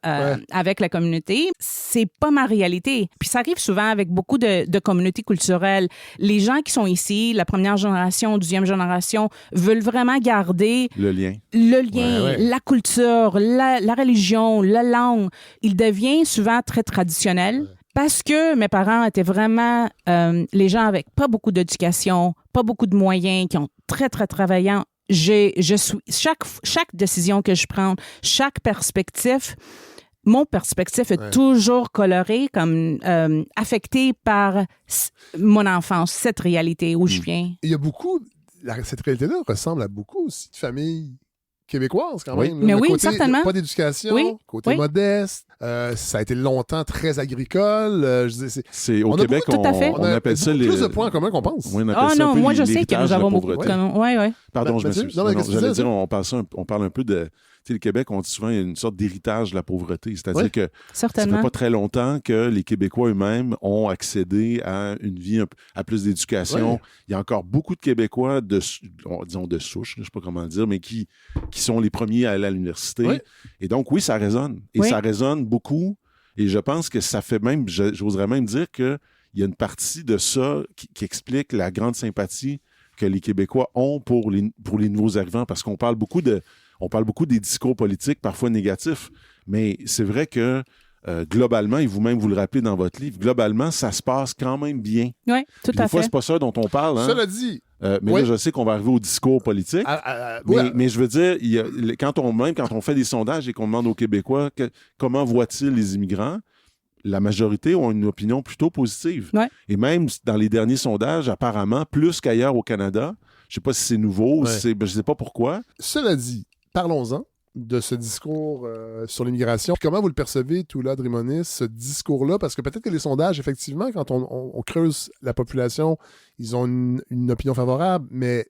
avec la communauté, c'est pas ma réalité. Puis ça arrive souvent avec beaucoup de communautés culturelles. Les gens qui sont ici, la première génération, deuxième génération, veulent vraiment garder le lien, la culture, la religion, la langue. Il devient souvent très traditionnel. Parce que mes parents étaient vraiment les gens avec pas beaucoup d'éducation, pas beaucoup de moyens, qui ont très, très travaillant. Chaque décision que je prends, chaque perspective, mon perspective est toujours colorée, comme affectée par mon enfance, cette réalité où je viens. Il y a beaucoup, cette réalité-là ressemble à beaucoup aussi de familles québécoises quand même. Mais oui, certainement. Pas d'éducation, côté modeste. Ça a été longtemps très agricole. C'est au Québec, on appelle ça les... plus de points en commun qu'on pense. Oui, on appelle ça moi je sais que nous avons beaucoup de commun. Pardon, je m'excuse. J'allais dire, on parle un peu de... Tu sais, le Québec, on dit souvent qu'il y a une sorte d'héritage de la pauvreté. C'est-à-dire que ça fait pas très longtemps que les Québécois eux-mêmes ont accédé à une vie, à plus d'éducation. Ouais. Il y a encore beaucoup de Québécois, disons de souche, je ne sais pas comment le dire, mais qui sont les premiers à aller à l'université. Ouais. Et donc, oui, ça résonne. Et ça résonne beaucoup. Et je pense que ça fait même, j'oserais même dire qu'il y a une partie de ça qui explique la grande sympathie que les Québécois ont pour les nouveaux arrivants. Parce qu'on parle beaucoup des discours politiques, parfois négatifs, mais c'est vrai que globalement, et vous-même vous le rappelez dans votre livre, globalement, ça se passe quand même bien. Oui, tout à fait. Des fois, c'est pas ça dont on parle. Cela dit... mais là, je sais qu'on va arriver au discours politique. Mais je veux dire, quand on fait des sondages et qu'on demande aux Québécois comment voient-ils les immigrants, la majorité ont une opinion plutôt positive. Ouais. Et même dans les derniers sondages, apparemment, plus qu'ailleurs au Canada, je ne sais pas si c'est nouveau, je ne sais pas pourquoi. Cela dit, parlons-en de ce discours sur l'immigration. Comment vous le percevez, Toula Drimonis, ce discours-là? Parce que peut-être que les sondages, effectivement, quand on creuse la population, ils ont une opinion favorable, mais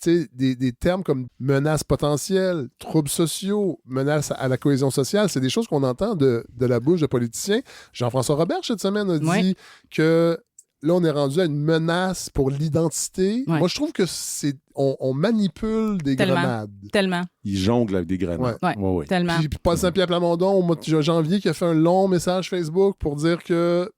des termes comme menaces potentielles, troubles sociaux, menaces à la cohésion sociale, c'est des choses qu'on entend de la bouche de politiciens. Jean-François Robert, cette semaine, a dit que là, on est rendu à une menace pour l'identité. Ouais. Moi, je trouve que on manipule des grenades. Tellement. Ils jonglent avec des grenades. Ouais. Tellement. Puis Paul Saint-Pierre Plamondon, au mois de janvier, qui a fait un long message Facebook pour dire que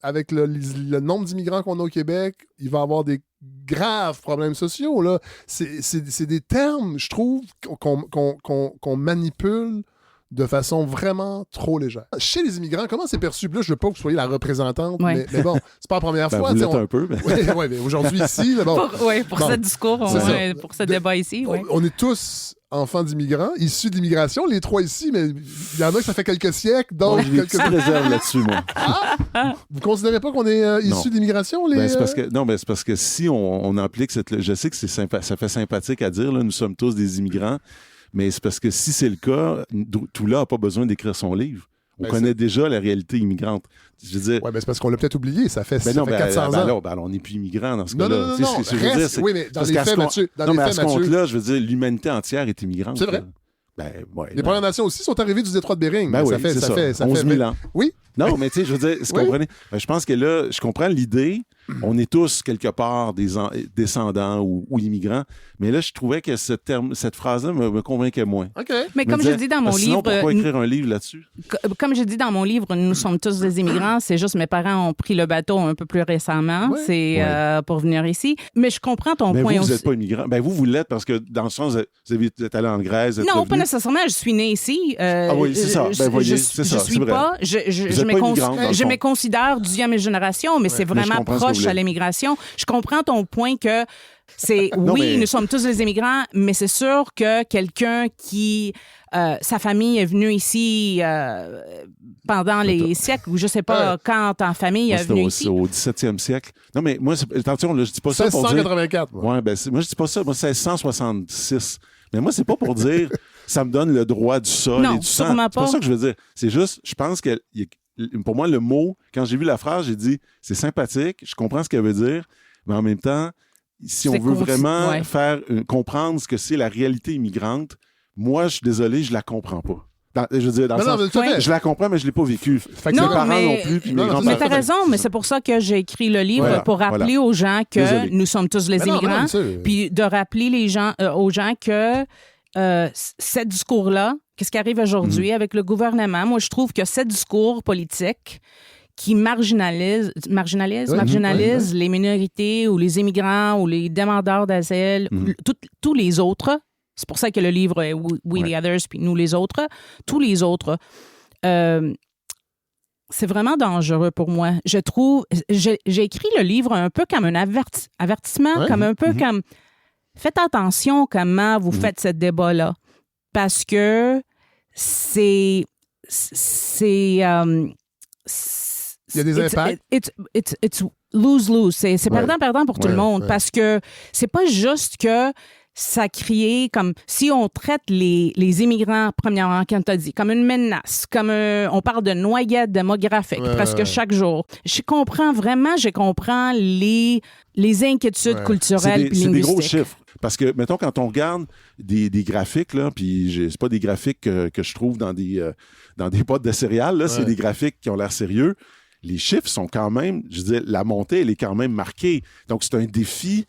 avec le nombre d'immigrants qu'on a au Québec, il va y avoir des graves problèmes sociaux. Là. C'est des termes, je trouve, qu'on manipule de façon vraiment trop légère. Chez les immigrants, comment c'est perçu? Là, je veux pas que vous soyez la représentante, mais bon, c'est pas la première fois. Vous l'êtes un peu. Oui, mais aujourd'hui, ici... Là, bon, pour ce discours, pour ce débat ici. On est tous enfants d'immigrants, issus d'immigration, les trois ici, mais il y en a que ça fait quelques siècles, donc... J'ai une petite réserve là-dessus, moi. Vous considérez pas qu'on est issus d'immigration? C'est parce que si on applique cette... Je sais que ça fait sympathique à dire, là, nous sommes tous des immigrants, mais c'est parce que si c'est le cas, Toula n'a pas besoin d'écrire son livre. On connaît déjà la réalité immigrante. Je veux dire... Oui, mais c'est parce qu'on l'a peut-être oublié. Ça fait 400 ans. Alors, on n'est plus immigrant dans ce cas-là. Oui, mais dans les faits, Mathieu. Non, mais à ce compte-là, je veux dire, l'humanité entière est immigrante. C'est vrai. Les Premières Nations aussi sont arrivées du détroit de Bering. Ben oui, ça fait 11 000 ans. Oui. Non, mais tu sais, je veux dire, vous comprenez? Je pense que là, je comprends l'idée. On est tous, quelque part, des descendants ou immigrants. Mais là, je trouvais que cette phrase-là me convainquait moins. OK. Mais comme je dis dans mon sinon, livre... pourquoi écrire un livre là-dessus? Comme je dis dans mon livre, nous sommes tous des immigrants. C'est juste mes parents ont pris le bateau un peu plus récemment. Ouais. C'est pour venir ici. Mais je comprends ton point vous aussi. n'êtes pas immigrant. Ben vous l'êtes parce que, dans le sens, vous êtes allé en Grèce. Non, pas nécessairement. Je suis née ici. Ah oui, c'est ça. Ben voyez, c'est ça. Je suis pas... Je me considère deuxième génération, mais c'est vraiment proche à l'immigration. Je comprends ton point que c'est... nous sommes tous des immigrants, mais c'est sûr que quelqu'un qui... sa famille est venue ici pendant les siècles, ou je sais pas quand en famille est venue ici. Au 17e siècle. Non, mais moi, attention, là, je dis pas ça pour dire... 1684. Moi, moi, je dis pas ça. Moi, 1666. Mais moi, c'est pas pour dire ça me donne le droit du sol et du sang. C'est pas ça que je veux dire. C'est juste, je pense que pour moi, le mot, quand j'ai vu la phrase, j'ai dit c'est sympathique, je comprends ce qu'elle veut dire, mais en même temps, si on veut vraiment comprendre ce que c'est la réalité immigrante, moi, je suis désolé, je la comprends pas. Je veux dire, dans le sens, je la comprends, mais je l'ai pas vécue. Mes parents non plus. Puis mais t'as raison, mais c'est pour ça que j'ai écrit le livre, pour rappeler aux gens que nous sommes tous les immigrants, puis de rappeler aux gens que ce discours-là, qu'est-ce qui arrive aujourd'hui avec le gouvernement? Moi, je trouve que ce discours politique qui marginalise les minorités ou les immigrants ou les demandeurs d'asile, tous les autres. C'est pour ça que le livre est We the Others, puis Nous les autres. Tous les autres. C'est vraiment dangereux pour moi. Je trouve... J'ai écrit le livre un peu comme un avertissement, comme un peu comme... Faites attention comment vous faites ce débat-là. Parce que il y a des impacts. It's lose-lose. C'est perdant-perdant pour tout le monde. Parce que c'est pas juste que ça crée comme... Si on traite les immigrants, premièrement, comme tu as dit, comme une menace, comme on parle de noyade démographique presque chaque jour. Je comprends les inquiétudes culturelles et linguistiques. C'est des gros chiffres. Parce que, mettons, quand on regarde des graphiques, là, puis c'est pas des graphiques que je trouve dans des boîtes de céréales, là, c'est des graphiques qui ont l'air sérieux. Les chiffres sont quand même, je dis, la montée, elle est quand même marquée. Donc, c'est un défi.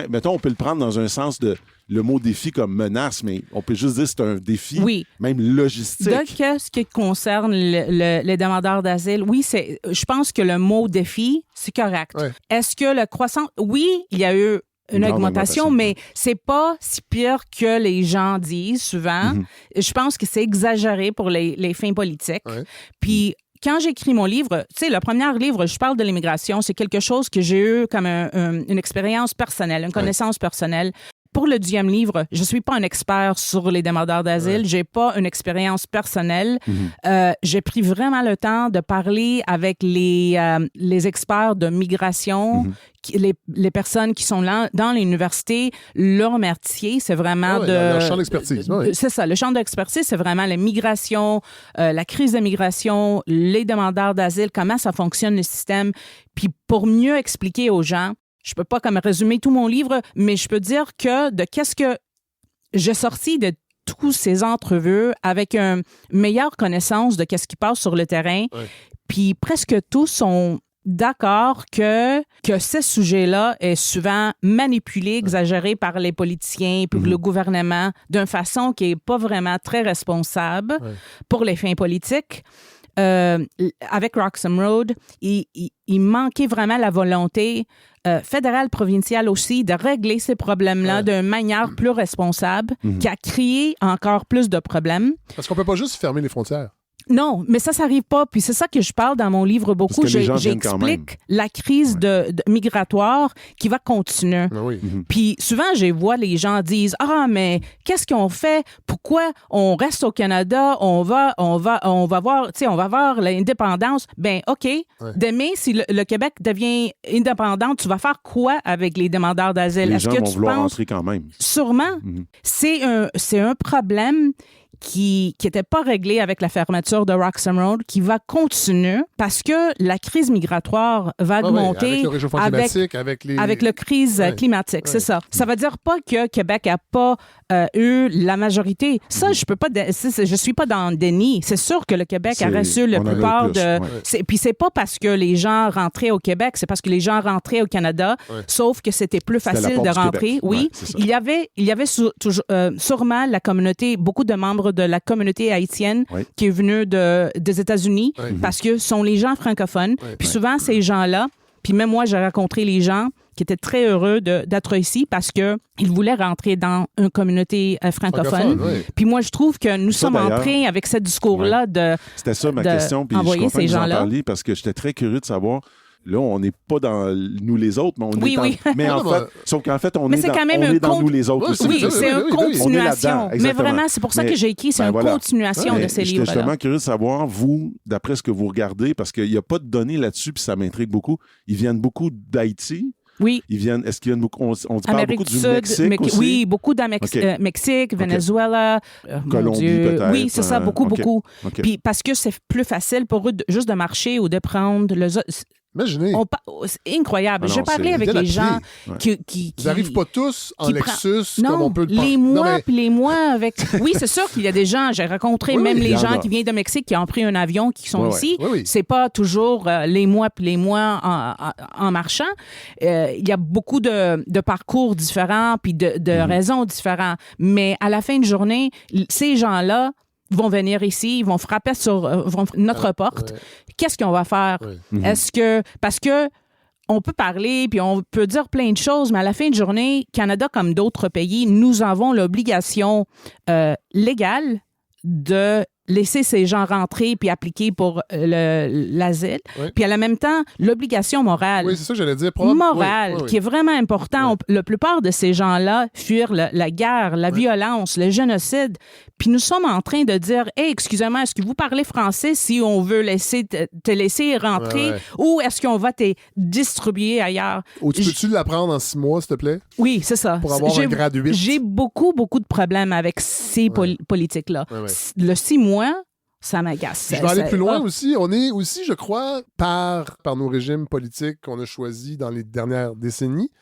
Mettons, on peut le prendre dans un sens de le mot défi comme menace, mais on peut juste dire que c'est un défi, même logistique. Donc, ce qui concerne les demandeurs d'asile, je pense que le mot défi, c'est correct. Ouais. Est-ce que le croissant... Oui, il y a eu une augmentation, mais c'est pas si pire que les gens disent souvent. Je pense que c'est exagéré pour les fins politiques. Ouais. Puis, quand j'écris mon livre, tu sais, le premier livre, je parle de l'immigration, c'est quelque chose que j'ai eu comme une expérience personnelle, une connaissance personnelle. Pour le deuxième livre, je suis pas un expert sur les demandeurs d'asile. J'ai pas une expérience personnelle. J'ai pris vraiment le temps de parler avec les experts de migration, les personnes qui sont là dans l'université. Leur métier, c'est vraiment leur champ d'expertise. C'est ça, le champ d'expertise, c'est vraiment la migration, la crise de migration, les demandeurs d'asile, comment ça fonctionne le système. Puis pour mieux expliquer aux gens, je peux pas comme résumer tout mon livre, mais je peux dire que de qu'est-ce que j'ai sorti de tous ces entrevues avec une meilleure connaissance de qu'est-ce qui passe sur le terrain. Puis presque tous sont d'accord que ce sujet-là est souvent manipulé, exagéré par les politiciens puis le gouvernement d'une façon qui est pas vraiment très responsable pour les fins politiques. Avec Roxham Road, il manquait vraiment la volonté fédérale, provinciale aussi, de régler ces problèmes-là d'une manière plus responsable qui a créé encore plus de problèmes. Parce qu'on peut pas juste fermer les frontières. Non, mais ça n'arrive pas. Puis c'est ça que je parle dans mon livre beaucoup. J'explique la crise migratoire qui va continuer. Puis souvent, je vois les gens disent « Ah, mais qu'est-ce qu'on fait? Pourquoi on reste au Canada? On va voir l'indépendance. » Ben OK. Demain, si le Québec devient indépendant, tu vas faire quoi avec les demandeurs d'asile? Les gens vont vouloir entrer quand même. Sûrement. C'est un problème qui n'était pas réglé avec la fermeture de Roxham Road, qui va continuer parce que la crise migratoire va augmenter avec le réchauffement climatique, avec la crise climatique, c'est ça. Ça veut dire pas que Québec n'a pas eu la majorité. Ça, je peux pas, je suis pas dans le déni. C'est sûr que le Québec a reçu la plupart de... Puis c'est pas parce que les gens rentraient au Québec, c'est parce que les gens rentraient au Canada, sauf que c'était plus facile de rentrer. Oui, il y avait sûrement la communauté, beaucoup de membres de la communauté haïtienne qui est venue des États-Unis parce que ce sont les gens francophones. Puis souvent, ces gens-là, puis même moi, j'ai rencontré les gens qui étaient très heureux d'être ici parce qu'ils voulaient rentrer dans une communauté francophone. Puis moi, je trouve que nous sommes en train, avec ce discours-là, C'était ça ma question, puis je suis content que vous en parliez parce que j'étais très curieux de savoir... Là, on n'est pas dans nous les autres, mais on est mais en fait, sauf qu'en fait, on est dans nous les autres aussi. Oui, c'est une continuation. Mais vraiment, c'est pour ça que j'ai écrit, c'est une continuation de ces livres-là. J'étais justement curieux de savoir, vous, d'après ce que vous regardez, parce qu'il n'y a pas de données là-dessus, puis ça m'intrigue beaucoup. Ils viennent beaucoup d'Haïti. Oui. Est-ce qu'ils viennent beaucoup, on parle beaucoup du Mexique aussi? Oui, beaucoup Mexique, Venezuela. Colombie, peut-être. Oui, c'est ça, beaucoup. Puis parce que c'est plus facile pour eux juste de marcher ou de prendre le... Imaginez. C'est incroyable. J'ai parlé avec les gens qui ils n'arrivent pas tous en Lexus comme on peut le penser. Les mois avec... Oui, c'est sûr qu'il y a des gens, j'ai rencontré même les gens qui viennent de Mexique qui ont pris un avion, qui sont ici. C'est pas toujours les mois en marchant. Il y a beaucoup de parcours différents puis de raisons différentes. Mais à la fin de journée, ces gens-là vont venir ici, ils vont frapper sur notre porte. Qu'est-ce qu'on va faire? Est-ce que... Parce que on peut parler, puis on peut dire plein de choses, mais à la fin de journée, Canada, comme d'autres pays, nous avons l'obligation légale de laisser ces gens rentrer puis appliquer pour l'asile. Puis à la même temps, l'obligation morale. Oui, c'est ça que j'allais dire. Morale, qui est vraiment important. La plupart de ces gens-là fuirent la guerre, la violence, le génocide. Puis nous sommes en train de dire, « Hey, excusez-moi, est-ce que vous parlez français si on veut te laisser rentrer ou est-ce qu'on va te distribuer ailleurs? » Ou peux-tu l'apprendre en 6 mois, s'il te plaît? Oui, c'est ça. Pour avoir un grade 8. J'ai beaucoup de problèmes avec ces politiques-là. Le 6 mois, ça m'agace. Je vais aller plus loin aussi. On est aussi, je crois, par nos régimes politiques qu'on a choisis dans les dernières décennies,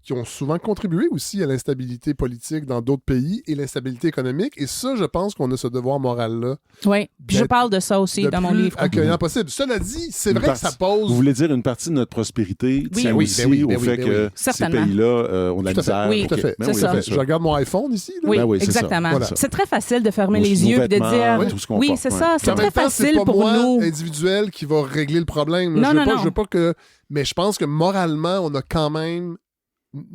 qui ont souvent contribué aussi à l'instabilité politique dans d'autres pays et l'instabilité économique. Et ça, je pense qu'on a ce devoir moral-là. Oui, puis je parle de ça aussi dans mon livre. Accueillant possible. Cela dit, c'est vrai que ça pose... Vous voulez dire une partie de notre prospérité tient aussi au fait que ces pays-là ont de la misère. Oui, tout à fait. C'est ça. Je regarde mon iPhone ici. Là. Oui, exactement. Voilà. C'est très facile de fermer les yeux et de dire... Oui, c'est ça. C'est très facile pour nous. C'est pas moi, individuel, qui va régler le problème. Non. Je veux pas que... Mais je pense que moralement, on a quand même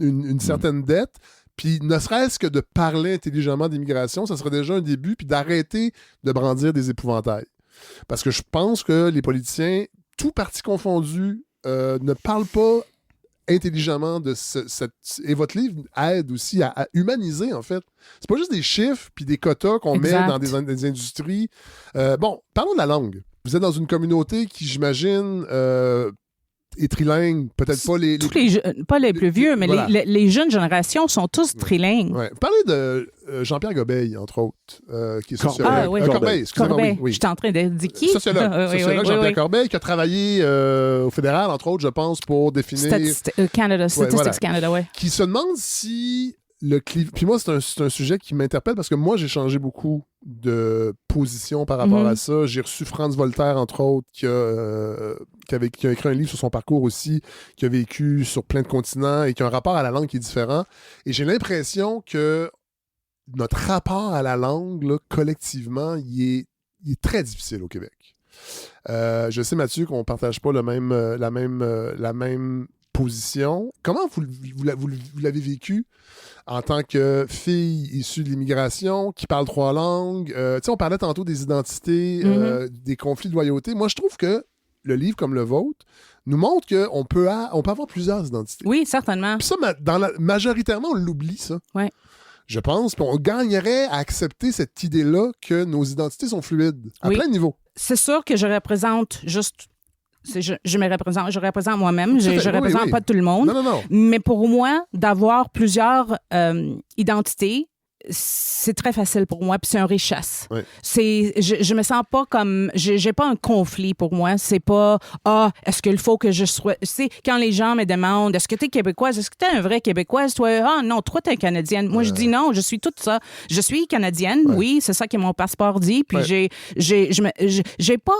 une certaine dette, puis ne serait-ce que de parler intelligemment d'immigration, ça serait déjà un début, puis d'arrêter de brandir des épouvantails. Parce que je pense que les politiciens, tout parti confondu, ne parlent pas intelligemment de et votre livre aide aussi à humaniser, en fait. C'est pas juste des chiffres puis des quotas qu'on met dans des industries. Bon, parlons de la langue. Vous êtes dans une communauté qui, j'imagine... et trilingues, peut-être pas les... Pas les plus vieux, mais voilà. les jeunes générations sont tous trilingues. Ouais. Parlez de Jean-Pierre Gobeil, entre autres, qui est sociologue. Corbeil, excusez-moi. Oui. J'étais en train de dire qui? Sociologue Jean-Pierre Corbeil, qui a travaillé au fédéral, entre autres, je pense, pour définir... Statistics Canada, oui. Qui se demande si le clivage... Puis moi, c'est un sujet qui m'interpelle parce que moi, j'ai changé beaucoup de position par rapport à ça. J'ai reçu Franz Voltaire, entre autres, qui a écrit un livre sur son parcours aussi, qui a vécu sur plein de continents et qui a un rapport à la langue qui est différent. Et j'ai l'impression que notre rapport à la langue, là, collectivement, il est très difficile au Québec. Je sais, Mathieu, qu'on ne partage pas la même position. Comment vous l'avez vécu en tant que fille issue de l'immigration, qui parle 3 langues? On parlait tantôt des identités, des conflits de loyauté. Moi, je trouve que le livre comme le vôtre nous montre qu'on peut avoir plusieurs identités. Oui, certainement. Puis ça, majoritairement, on l'oublie, ça. Oui. Je pense qu'on gagnerait à accepter cette idée-là que nos identités sont fluides, à plein de niveaux. C'est sûr que je représente juste... Je représente moi-même. Je représente pas tout le monde. Non. Mais pour moi, d'avoir plusieurs identités, c'est très facile pour moi, puis c'est une richesse. Oui. Je me sens pas comme... J'ai pas un conflit pour moi. C'est pas, est-ce qu'il faut que je sois... Tu sais, quand les gens me demandent, est-ce que t'es québécoise? Est-ce que t'es un vrai Québécoise? Toi, non, toi, t'es Canadienne. Moi, je dis non, je suis tout ça. Je suis Canadienne, oui, c'est ça que mon passeport dit, puis j'ai pas...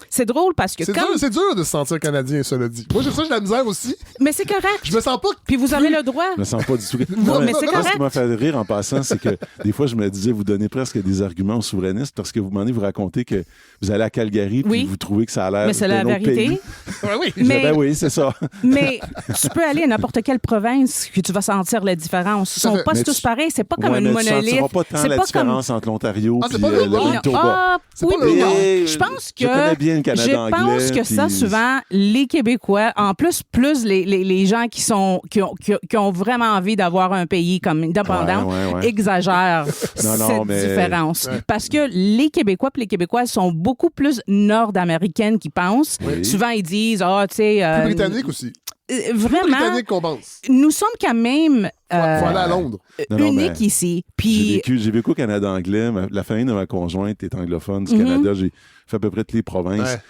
C'est drôle parce que c'est dur de se sentir Canadien, cela dit. Moi, j'ai ça, j'ai de la misère aussi. Mais c'est correct. Je me sens pas... Puis vous avez le droit. Je me sens pas du tout... Mais c'est correct. Ce qui m'a fait rire en passant, c'est que des fois, je me disais, vous donnez presque des arguments aux souverainistes parce que vous m'en vous racontez que vous allez à Calgary puis vous trouvez que ça a l'air mais c'est la vérité. Oui. Oui, c'est ça. Mais tu peux aller à n'importe quelle province que tu vas sentir la différence. Ils sont pas tous pareils. C'est pas comme une monolithe. Tu ne sentiras pas tant la différence entre l'Ontario et le Manitoba. Oui, mais je pense que... Je connais bien le Canada anglais. Je pense que ça, souvent, les Québécois, en plus les gens qui ont vraiment envie d'avoir un pays comme indépendant, exagèrent cette différence. Ouais. Parce que les Québécois et les Québécoises sont beaucoup plus nord-américaines qu'ils pensent. Oui. Souvent, ils disent, tu sais... plus britanniques aussi. Vraiment, plus britanniques qu'on pense. Nous sommes quand même... faut aller à Londres. Unique ici. Puis... J'ai vécu au Canada anglais. La famille de ma conjointe est anglophone du Canada. J'ai fait à peu près toutes les provinces. Ouais.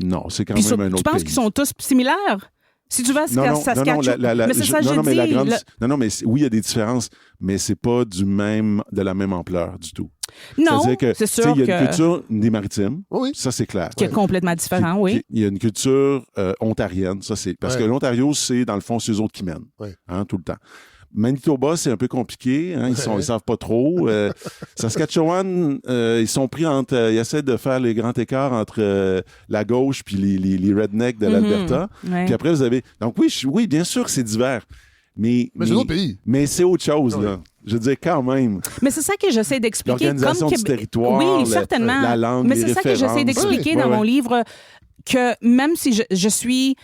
Non, c'est quand même un autre pays. Tu penses qu'ils sont tous similaires? Si tu vas à Saskatchewan, mais c'est ça que je dis. Non, mais oui, il y a des différences, mais c'est pas de la même ampleur du tout. Non, c'est sûr qu'il y a une culture des maritimes, ça c'est clair. Qui est complètement différent, oui. Il y a une culture ontarienne, ça c'est... Parce que l'Ontario, c'est dans le fond, c'est eux autres qui mènent, tout le temps. Manitoba, c'est un peu compliqué. Ils savent pas trop. Saskatchewan, ils sont pris entre... ils essaient de faire les grands écarts entre la gauche puis les rednecks de l'Alberta. Puis après, vous avez... Donc oui, bien sûr que c'est divers. Mais c'est un autre pays. Mais c'est autre chose, là. Je veux dire, quand même. Mais c'est ça que j'essaie d'expliquer. L'organisation du territoire, oui, certainement. la langue, mais c'est ça que j'essaie d'expliquer dans mon livre, que même si je suis...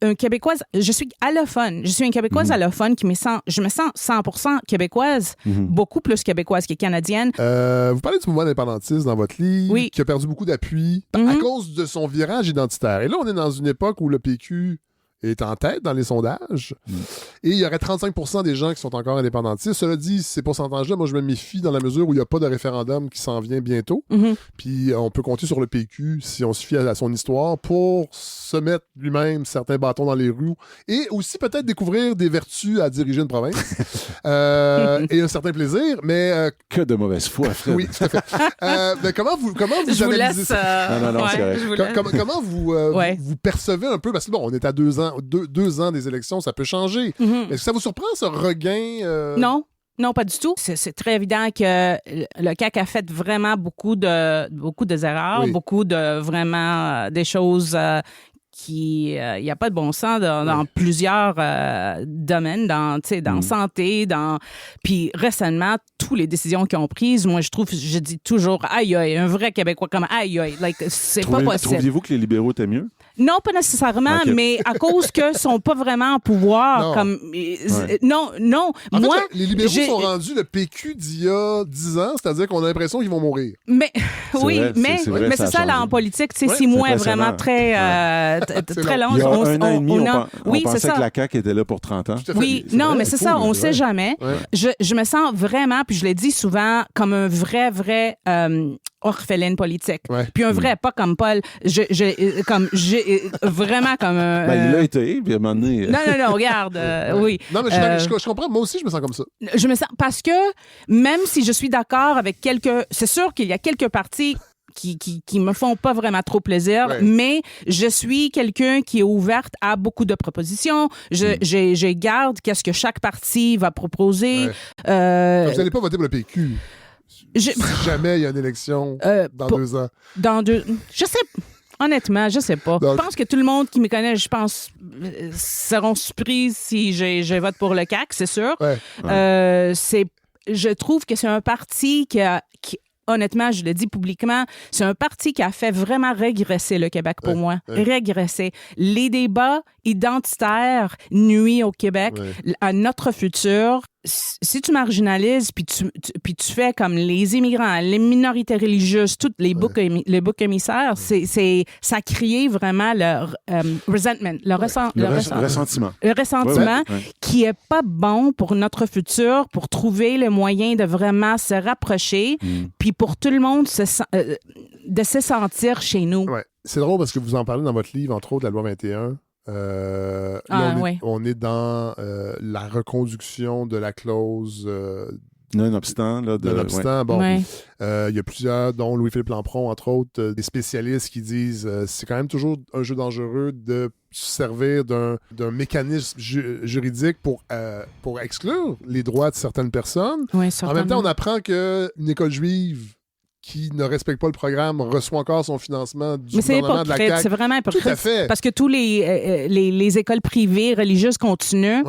une Québécoise, je suis allophone. Je suis une Québécoise allophone je me sens 100% québécoise, beaucoup plus québécoise que canadienne. Vous parlez du mouvement indépendantiste dans votre livre, qui a perdu beaucoup d'appui à cause de son virage identitaire. Et là, on est dans une époque où le PQ est en tête dans les sondages. Et il y aurait 35% des gens qui sont encore indépendantistes. Cela dit, ces pourcentages-là, moi, je me méfie dans la mesure où il n'y a pas de référendum qui s'en vient bientôt. Puis on peut compter sur le PQ, si on se fie à son histoire, pour se mettre lui-même certains bâtons dans les roues et aussi peut-être découvrir des vertus à diriger une province. Et un certain plaisir, mais... que de mauvaise foi, Fred. Oui, tout à fait. Mais comment vous analysez ça? Non, c'est correct. Comment vous percevez un peu, parce que bon, on est à 2 ans des élections, ça peut changer. Est-ce que ça vous surprend, ce regain? Non, pas du tout. C'est très évident que le CAQ a fait vraiment beaucoup de erreurs, beaucoup de vraiment des choses qui il n'y a pas de bon sens dans plusieurs domaines, dans santé, puis récemment, toutes les décisions qu'ils ont prises, moi je dis toujours aïe un vrai Québécois comme aïe, c'est pas possible. Trouviez-vous que les libéraux étaient mieux? Non, pas nécessairement, mais à cause qu'ils ne sont pas vraiment en pouvoir. Non. En fait, les libéraux sont rendus le PQ d'il y a 10 ans, c'est-à-dire qu'on a l'impression qu'ils vont mourir. Mais mais c'est ça, là, en politique, 6 mois vraiment très long. Il y a un an et demi, on pensait que la CAQ était là pour 30 ans. Oui, non, mais c'est ça, on ne sait jamais. Je me sens vraiment, puis je l'ai dit souvent, comme un vrai orpheline politique. Puis un vrai, pas comme Paul. Vraiment comme un... il l'a été, puis à un moment donné... Non, regarde, oui. Non, mais je comprends, moi aussi, je me sens comme ça. Je me sens... Parce que même si je suis d'accord avec quelques... C'est sûr qu'il y a quelques partis qui me font pas vraiment trop plaisir, mais je suis quelqu'un qui est ouverte à beaucoup de propositions. Je garde qu'est-ce que chaque parti va proposer. Vous n'allez pas voter pour le PQ? Si jamais il y a une élection dans 2 ans. Je sais. Honnêtement, je sais pas. Donc, je pense que tout le monde qui me connaît, seront surpris si je vote pour le CAQ, c'est sûr. Je trouve que c'est un parti qui honnêtement, je le dis publiquement, c'est un parti qui a fait vraiment régresser le Québec pour moi. Régresser. Les débats identitaires nuisent au Québec, à notre futur. si tu marginalises puis tu fais comme les immigrants, les minorités religieuses, toutes les boucs émissaires, ça crée vraiment le resentment, le ressentiment. Le ressentiment qui est pas bon pour notre futur, pour trouver le moyen de vraiment se rapprocher, puis pour tout le monde de se sentir chez nous. Ouais. C'est drôle parce que vous en parlez dans votre livre, entre autres, la loi 21. On est dans la reconduction de la clause non-obstant. Non-obstant, il y a plusieurs, dont Louis-Philippe Lampron, entre autres, des spécialistes qui disent c'est quand même toujours un jeu dangereux de se servir d'un mécanisme juridique pour exclure les droits de certaines personnes. Oui, en même temps, on apprend qu'une école juive qui ne respecte pas le programme reçoit encore son financement du gouvernement de la CAQ. C'est vraiment hypocrite. Tout à fait. Parce que tous les écoles privées religieuses continuent,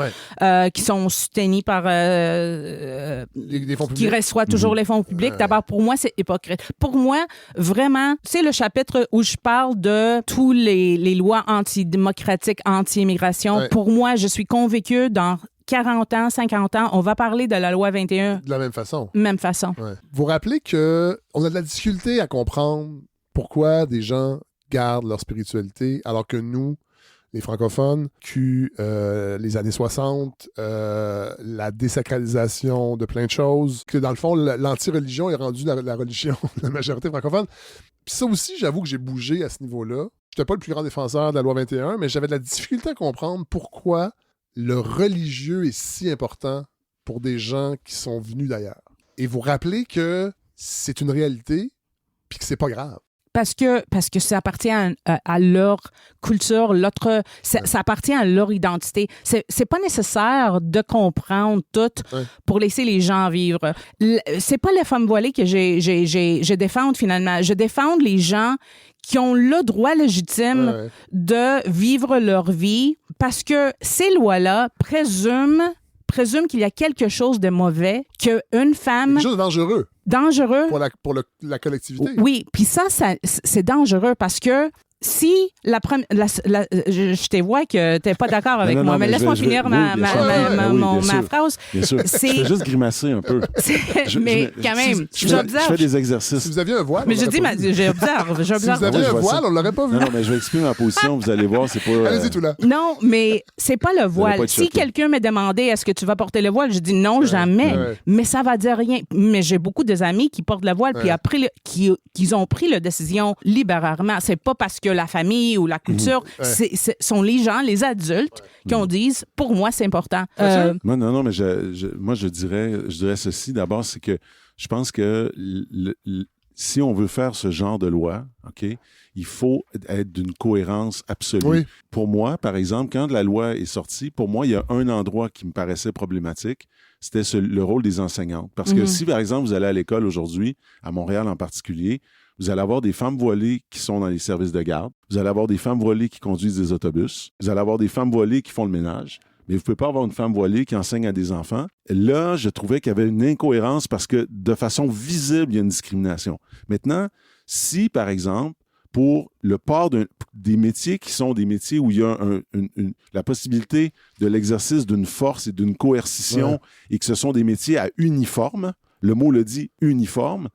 qui sont soutenues par... les fonds publics. Qui reçoivent toujours les fonds publics. D'abord, pour moi, c'est hypocrite. Pour moi, vraiment, c'est le chapitre où je parle de tous les lois antidémocratiques, anti-immigration. Ouais. Pour moi, je suis convaincue dans 40 ans, 50 ans, on va parler de la loi 21. De la même façon. Même façon. Ouais. Vous rappelez qu'on a de la difficulté à comprendre pourquoi des gens gardent leur spiritualité alors que nous, les francophones, les années 60, la désacralisation de plein de choses, que dans le fond, l'anti-religion est rendue la religion de la majorité francophone. Puis ça aussi, j'avoue que j'ai bougé à ce niveau-là. Je n'étais pas le plus grand défenseur de la loi 21, mais j'avais de la difficulté à comprendre pourquoi le religieux est si important pour des gens qui sont venus d'ailleurs. Et vous rappelez que c'est une réalité puis que c'est pas grave. Parce que ça appartient à leur culture, ça appartient à leur identité. C'est pas nécessaire de comprendre tout pour laisser les gens vivre. C'est pas les femmes voilées que je défends finalement. Je défends les gens qui ont le droit légitime de vivre leur vie parce que ces lois-là présument qu'il y a quelque chose de mauvais, qu'une femme... Quelque chose de dangereux. Dangereux. Pour la collectivité. Oui, puis ça, c'est dangereux parce que si je te vois que tu n'es pas d'accord avec moi, mais laisse-moi finir ma phrase. Bien sûr. Je fais juste grimacer un peu. Mais quand même, j'observe. Je fais des exercices. Si vous aviez un voile, mais j'observe. Si vous aviez un voile, on ne l'aurait pas vu. Non, mais je vais expliquer ma position, vous allez voir, c'est pas... Allez-y tout là. Non, mais c'est pas le voile. Si quelqu'un me demandait est-ce que tu vas porter le voile, je dis non, jamais. Mais ça va dire rien. Mais j'ai beaucoup d'amis qui portent le voile puis après qu'ils ont pris la décision libéralement. C'est pas parce que la famille ou la culture, sont les gens, les adultes, qui ont dit, pour moi, c'est important. Non, mais moi, je dirais ceci. D'abord, c'est que je pense que si on veut faire ce genre de loi, OK, il faut être d'une cohérence absolue. Oui. Pour moi, par exemple, quand la loi est sortie, pour moi, il y a un endroit qui me paraissait problématique, c'était le rôle des enseignantes. Parce que si, par exemple, vous allez à l'école aujourd'hui, à Montréal en particulier, vous allez avoir des femmes voilées qui sont dans les services de garde. Vous allez avoir des femmes voilées qui conduisent des autobus. Vous allez avoir des femmes voilées qui font le ménage. Mais vous ne pouvez pas avoir une femme voilée qui enseigne à des enfants. Là, je trouvais qu'il y avait une incohérence parce que de façon visible, il y a une discrimination. Maintenant, si, par exemple, pour le port des métiers qui sont des métiers où il y a la possibilité de l'exercice d'une force et d'une coercition et que ce sont des métiers à uniforme, le mot le dit, uniforme,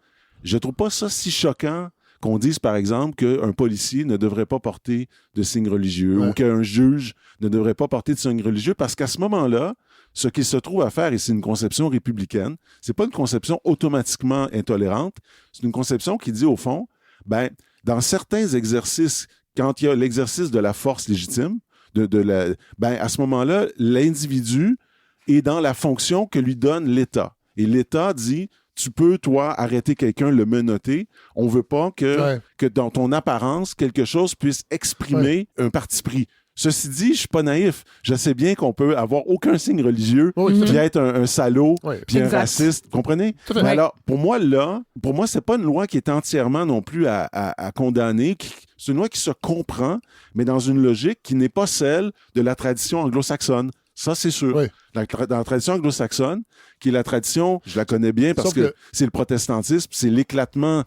je ne trouve pas ça si choquant qu'on dise, par exemple, qu'un policier ne devrait pas porter de signes religieux ou qu'un juge ne devrait pas porter de signes religieux parce qu'à ce moment-là, ce qu'il se trouve à faire, et c'est une conception républicaine, c'est pas une conception automatiquement intolérante, c'est une conception qui dit, au fond, dans certains exercices, quand il y a l'exercice de la force légitime, à ce moment-là, l'individu est dans la fonction que lui donne l'État. Et l'État dit... Tu peux, toi, arrêter quelqu'un, le menotter. On veut pas que dans ton apparence, quelque chose puisse exprimer un parti pris. Ceci dit, je suis pas naïf. Je sais bien qu'on peut avoir aucun signe religieux, puis être un salaud, puis un raciste. Vous comprenez? Mais alors, pour moi, c'est pas une loi qui est entièrement non plus à condamner. C'est une loi qui se comprend, mais dans une logique qui n'est pas celle de la tradition anglo-saxonne. Ça, c'est sûr. Oui. Dans la tradition anglo-saxonne, qui est la tradition, je la connais bien parce que c'est le protestantisme, c'est l'éclatement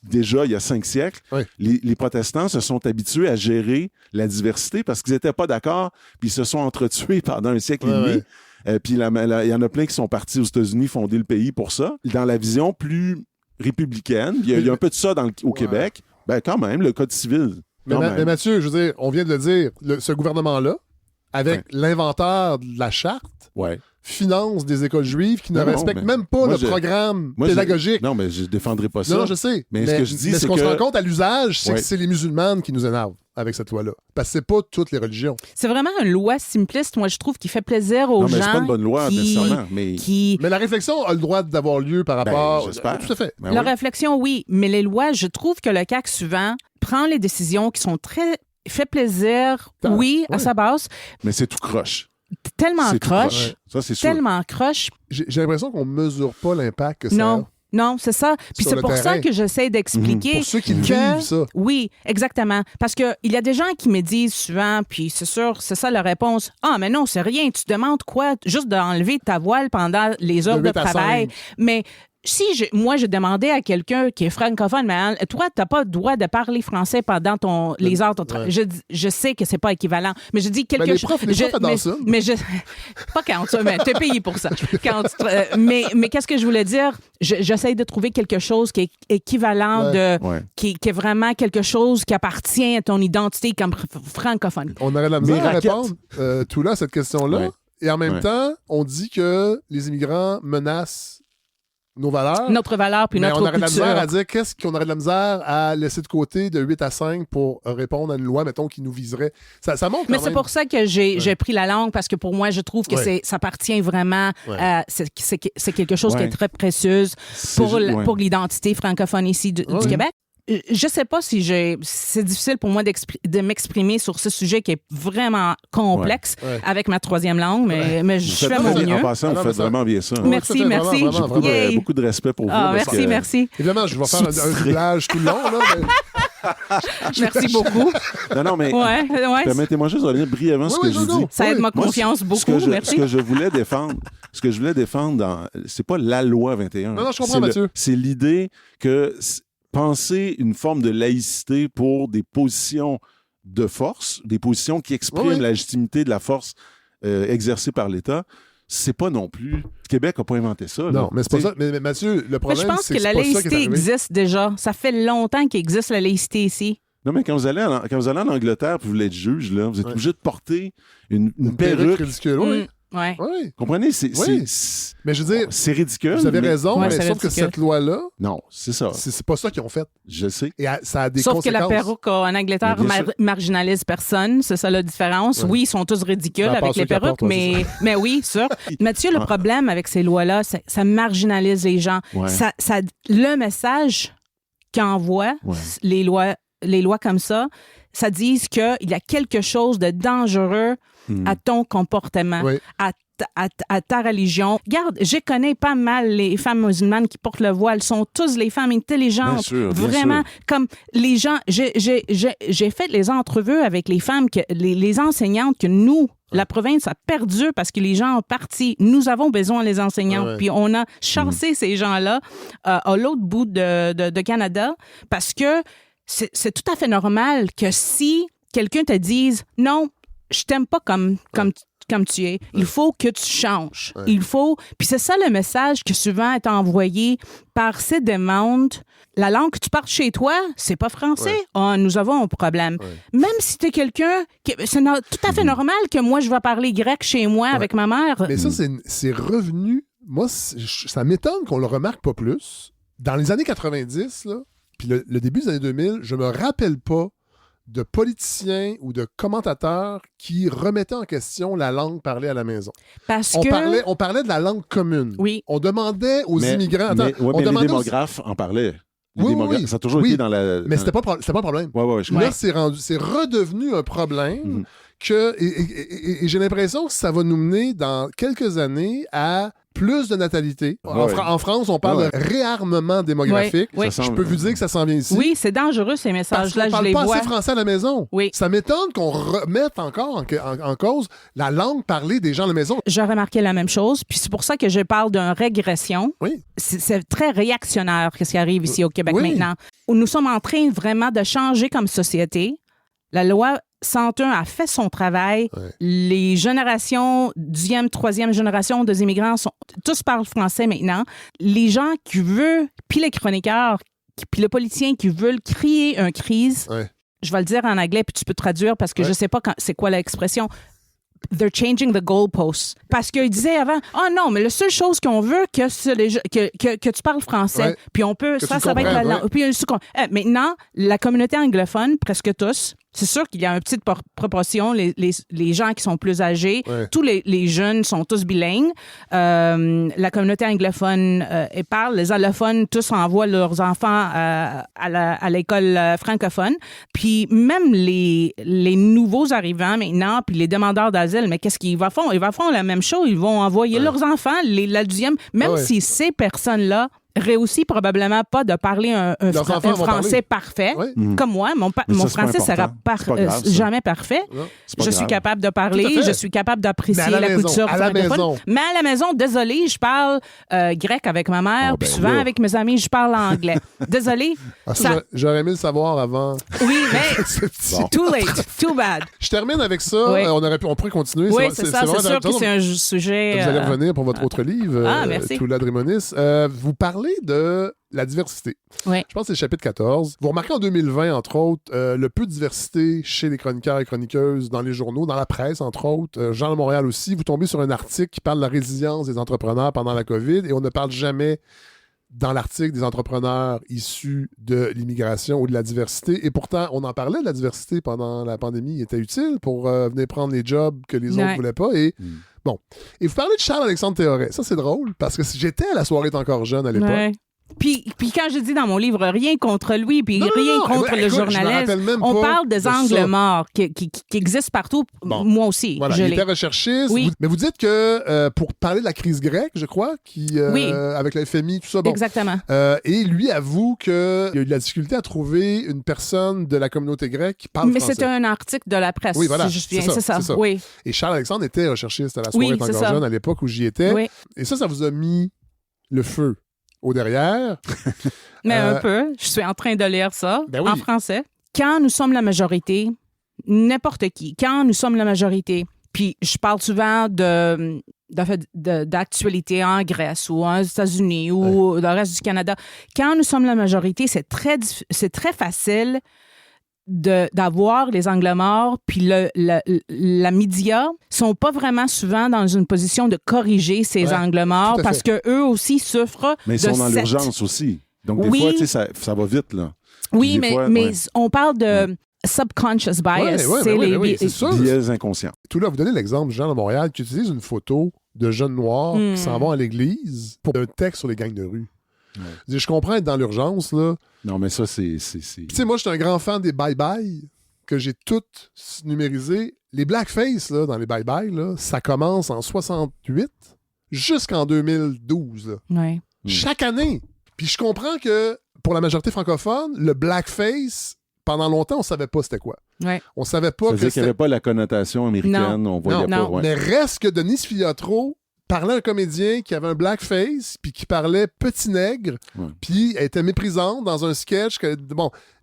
déjà il y a 5 siècles. Oui. Les protestants se sont habitués à gérer la diversité parce qu'ils n'étaient pas d'accord, puis ils se sont entretués pendant un siècle et demi. Puis il y en a plein qui sont partis aux États-Unis fonder le pays pour ça. Dans la vision plus républicaine, il y a un peu de ça au Québec, ben quand même, le Code civil. Mais Mathieu, je veux dire, on vient de le dire, ce gouvernement-là, avec l'inventeur de la charte, finance des écoles juives qui ne respectent même pas le programme pédagogique. Non, mais je défendrai pas ça. Non, je sais. Mais ce que je dis, c'est ce qu'on se rend compte à l'usage, c'est que c'est les musulmanes qui nous énervent avec cette loi-là. Parce que c'est pas toutes les religions. C'est vraiment une loi simpliste, moi, je trouve, qui fait plaisir aux gens. Non, mais c'est pas une bonne loi, nécessairement. Mais la réflexion a le droit d'avoir lieu par rapport... j'espère. Tout à fait. La réflexion, oui. Mais les lois, je trouve que le CAQ, souvent, prend les décisions qui sont très... fait plaisir, à sa base. Mais c'est tout croche. Tellement croche. Ça, c'est sûr. Tellement croche. J'ai l'impression qu'on mesure pas l'impact que ça a. Non, c'est ça. Puis c'est pour ça que j'essaie d'expliquer. Pour ceux qui vivent ça. Oui, exactement. Parce qu'il y a des gens qui me disent souvent, puis c'est sûr, c'est ça la réponse. Ah, mais non, c'est rien. Tu demandes quoi? Juste d'enlever ta voile pendant les heures de travail. Mais si moi, je demandais à quelqu'un qui est francophone, mais toi, tu n'as pas le droit de parler français pendant les heures de travail. Je sais que c'est pas équivalent, mais je dis quelque chose. Les profs adorent ça. Mais pas quand ça, mais tu es payé pour ça. Mais qu'est-ce que je voulais dire? J'essaie de trouver quelque chose qui est équivalent qui est vraiment quelque chose qui appartient à ton identité comme francophone. On aurait de la misère à répondre tout là à cette question-là. Ouais. Et en même temps, on dit que les immigrants menacent nos valeurs. Notre valeur puis notre culture. On aurait de la misère à dire qu'est-ce qu'on aurait de la misère à laisser de côté de 8 à 5 pour répondre à une loi, mettons, qui nous viserait. Ça montre quand Mais c'est pour ça que j'ai pris la langue, parce que pour moi, je trouve que ça appartient vraiment c'est quelque chose qui est très précieux pour l'identité francophone ici du Québec. Je sais pas si c'est difficile pour moi de m'exprimer sur ce sujet qui est vraiment complexe avec ma troisième langue, mais je fais mon mieux. En passant, vous faites vraiment bien ça. Merci. J'ai beaucoup de respect pour vous. Merci. Évidemment, je vais faire un doublage tout le long. Là, Merci beaucoup. Non, mais permettez-moi juste de revenir brièvement sur ce que je dis. Ça aide ma confiance beaucoup. Merci. Ce que je voulais défendre, c'est pas la loi 21. Non, je comprends, Mathieu. C'est l'idée que penser une forme de laïcité pour des positions de force, des positions qui expriment la légitimité de la force exercée par l'État, c'est pas non plus... Le Québec n'a pas inventé ça. Non, mais c'est pas ça. Mais Mathieu, le problème, c'est que la laïcité existe déjà. Ça fait longtemps qu'il existe la laïcité ici. Non, mais quand vous allez en Angleterre et vous voulez être juge, là, vous êtes obligé de porter une perruque ridicule. Ouais. Comprenez? Mais je veux dire, c'est ridicule. Vous avez raison, mais sauf que cette loi-là... Non, c'est ça. C'est pas ça qu'ils ont fait. Je sais. Et ça a des sauf conséquences. Que la perruque en Angleterre marginalise personne. C'est ça la différence. Ouais. Oui, ils sont tous ridicules avec les perruques, mais oui, sûr. Mathieu, le problème avec ces lois-là, ça marginalise les gens. Ouais. Le message qu'envoient les lois comme ça dit qu'il y a quelque chose de dangereux à ton comportement, à ta religion. Regarde, je connais pas mal les femmes musulmanes qui portent le voile. Elles sont tous les femmes intelligentes. Bien sûr, vraiment, comme les gens... J'ai fait les entrevues avec les femmes, les enseignantes que nous, la province a perdu parce que les gens ont parti. Nous avons besoin des enseignants. Puis on a chassé ces gens-là à l'autre bout de Canada parce que c'est tout à fait normal que si quelqu'un te dise « Non, je t'aime pas comme tu es. Il faut que tu changes. Il faut... » Puis c'est ça le message qui souvent est envoyé par ces demandes. La langue que tu parles chez toi, c'est pas français. Nous avons un problème. Même si tu es quelqu'un... C'est tout à fait normal que moi, je vais parler grec chez moi avec ma mère. Mais ça, c'est revenu... Moi, ça m'étonne qu'on le remarque pas plus. Dans les années 90, là, puis le début des années 2000, je me rappelle pas de politiciens ou de commentateurs qui remettaient en question la langue parlée à la maison. On parlait de la langue commune. Oui. On demandait aux immigrants... Mais les démographes en parlaient. Ça a toujours été dans la... Mais c'était pas un problème. Là, c'est redevenu un problème et j'ai l'impression que ça va nous mener dans quelques années à plus de natalité. En France, on parle de réarmement démographique. Je peux vous dire que ça s'en vient ici. Oui, c'est dangereux, ces messages-là. Parce qu'on parle pas assez français à la maison. Oui. Ça m'étonne qu'on remette encore en cause la langue parlée des gens à la maison. J'ai remarqué la même chose, puis c'est pour ça que je parle d'une régression. Oui. C'est très réactionnaire ce qui arrive ici au Québec maintenant. Nous sommes en train vraiment de changer comme société. La loi 101 a fait son travail. Les générations, 2e, 3e génération des immigrants, tous parlent français maintenant. Les gens qui veulent, puis les chroniqueurs, puis les politiciens qui veulent créer une crise, je vais le dire en anglais, puis tu peux traduire parce que je sais pas c'est quoi l'expression. They're changing the goalposts. Parce qu'ils disaient avant, non, mais la seule chose qu'on veut, que tu parles français. Puis on peut, ça va être la langue. Puis, maintenant, la communauté anglophone, presque tous, c'est sûr qu'il y a une petite proportion, les gens qui sont plus âgés, tous les jeunes sont tous bilingues. La communauté anglophone parle, les allophones, tous envoient leurs enfants à l'école francophone. Puis même les nouveaux arrivants maintenant, puis les demandeurs d'asile, mais qu'est-ce qu'ils vont faire? Ils vont faire la même chose, ils vont envoyer leurs enfants, la deuxième, même si ces personnes-là réussit probablement pas de parler un français parfait. Comme moi, mon français sera jamais parfait. Je suis capable de parler, je suis capable d'apprécier la culture francophone. Mais à la maison, désolé, je parle grec avec ma mère, puis souvent avec mes amis, je parle anglais. Désolé. J'aurais aimé le savoir avant. Oui, mais too late, too bad. Je termine avec ça. On pourrait continuer. Oui, c'est ça. C'est sûr que c'est un sujet... Vous allez revenir pour votre autre livre, merci. Tout l'Adrémonis. Vous parlez de la diversité. Je pense que c'est le chapitre 14. Vous remarquez en 2020, entre autres, le peu de diversité chez les chroniqueurs et chroniqueuses dans les journaux, dans la presse, entre autres. Journal de Montréal aussi. Vous tombez sur un article qui parle de la résilience des entrepreneurs pendant la COVID et on ne parle jamais dans l'article des entrepreneurs issus de l'immigration ou de la diversité. Et pourtant, on en parlait de la diversité pendant la pandémie. Il était utile pour venir prendre les jobs que les autres ne voulaient pas. Et bon. Et vous parlez de Charles-Alexandre Théoret. Ça, c'est drôle parce que j'étais à la soirée T'es encore jeune à l'époque. Puis quand je dis dans mon livre rien contre lui, puis rien contre le journalisme, on parle des angles morts qui existent partout. Moi aussi. Voilà, il était recherchiste. Mais vous dites que pour parler de la crise grecque, je crois, avec le FMI, tout ça. Exactement. Et lui avoue qu'il a eu de la difficulté à trouver une personne de la communauté grecque qui parle français. Mais c'était un article de la presse. Oui, voilà. Si je c'est ça. Oui. Et Charles-Alexandre était recherchiste à la soirée T'es encore jeune à l'époque où j'y étais. Oui. Et ça vous a mis le feu au derrière. Mais un peu. Je suis en train de lire ça en français. Quand nous sommes la majorité, n'importe qui, quand nous sommes la majorité, puis je parle souvent d'actualité en Grèce ou aux États-Unis ou dans le reste du Canada, quand nous sommes la majorité, c'est très facile d'avoir les angles morts, puis la média sont pas vraiment souvent dans une position de corriger ces angles morts parce qu'eux aussi souffrent mais ils sont dans l'urgence aussi. Donc, des fois, ça va vite, là. Oui, mais on parle de subconscious bias. C'est sûr. Biais inconscient. Tout là, vous donnez l'exemple de Jean de Montréal qui utilise une photo de jeunes noirs qui s'en vont à l'église pour un texte sur les gangs de rue. Je comprends être dans l'urgence, là. Non, mais ça, c'est... Tu sais, moi, je suis un grand fan des bye-bye que j'ai toutes numérisées. Les blackface, là, dans les bye-bye, là, ça commence en 68 jusqu'en 2012. Là. Chaque année. Puis je comprends que pour la majorité francophone, le blackface, pendant longtemps, on savait pas c'était quoi. On savait pas ça veut dire qu'il n'y avait pas la connotation américaine. On voyait pas. Mais reste que Denis Filiatro parlait à un comédien qui avait un blackface puis qui parlait petit nègre puis elle était méprisante dans un sketch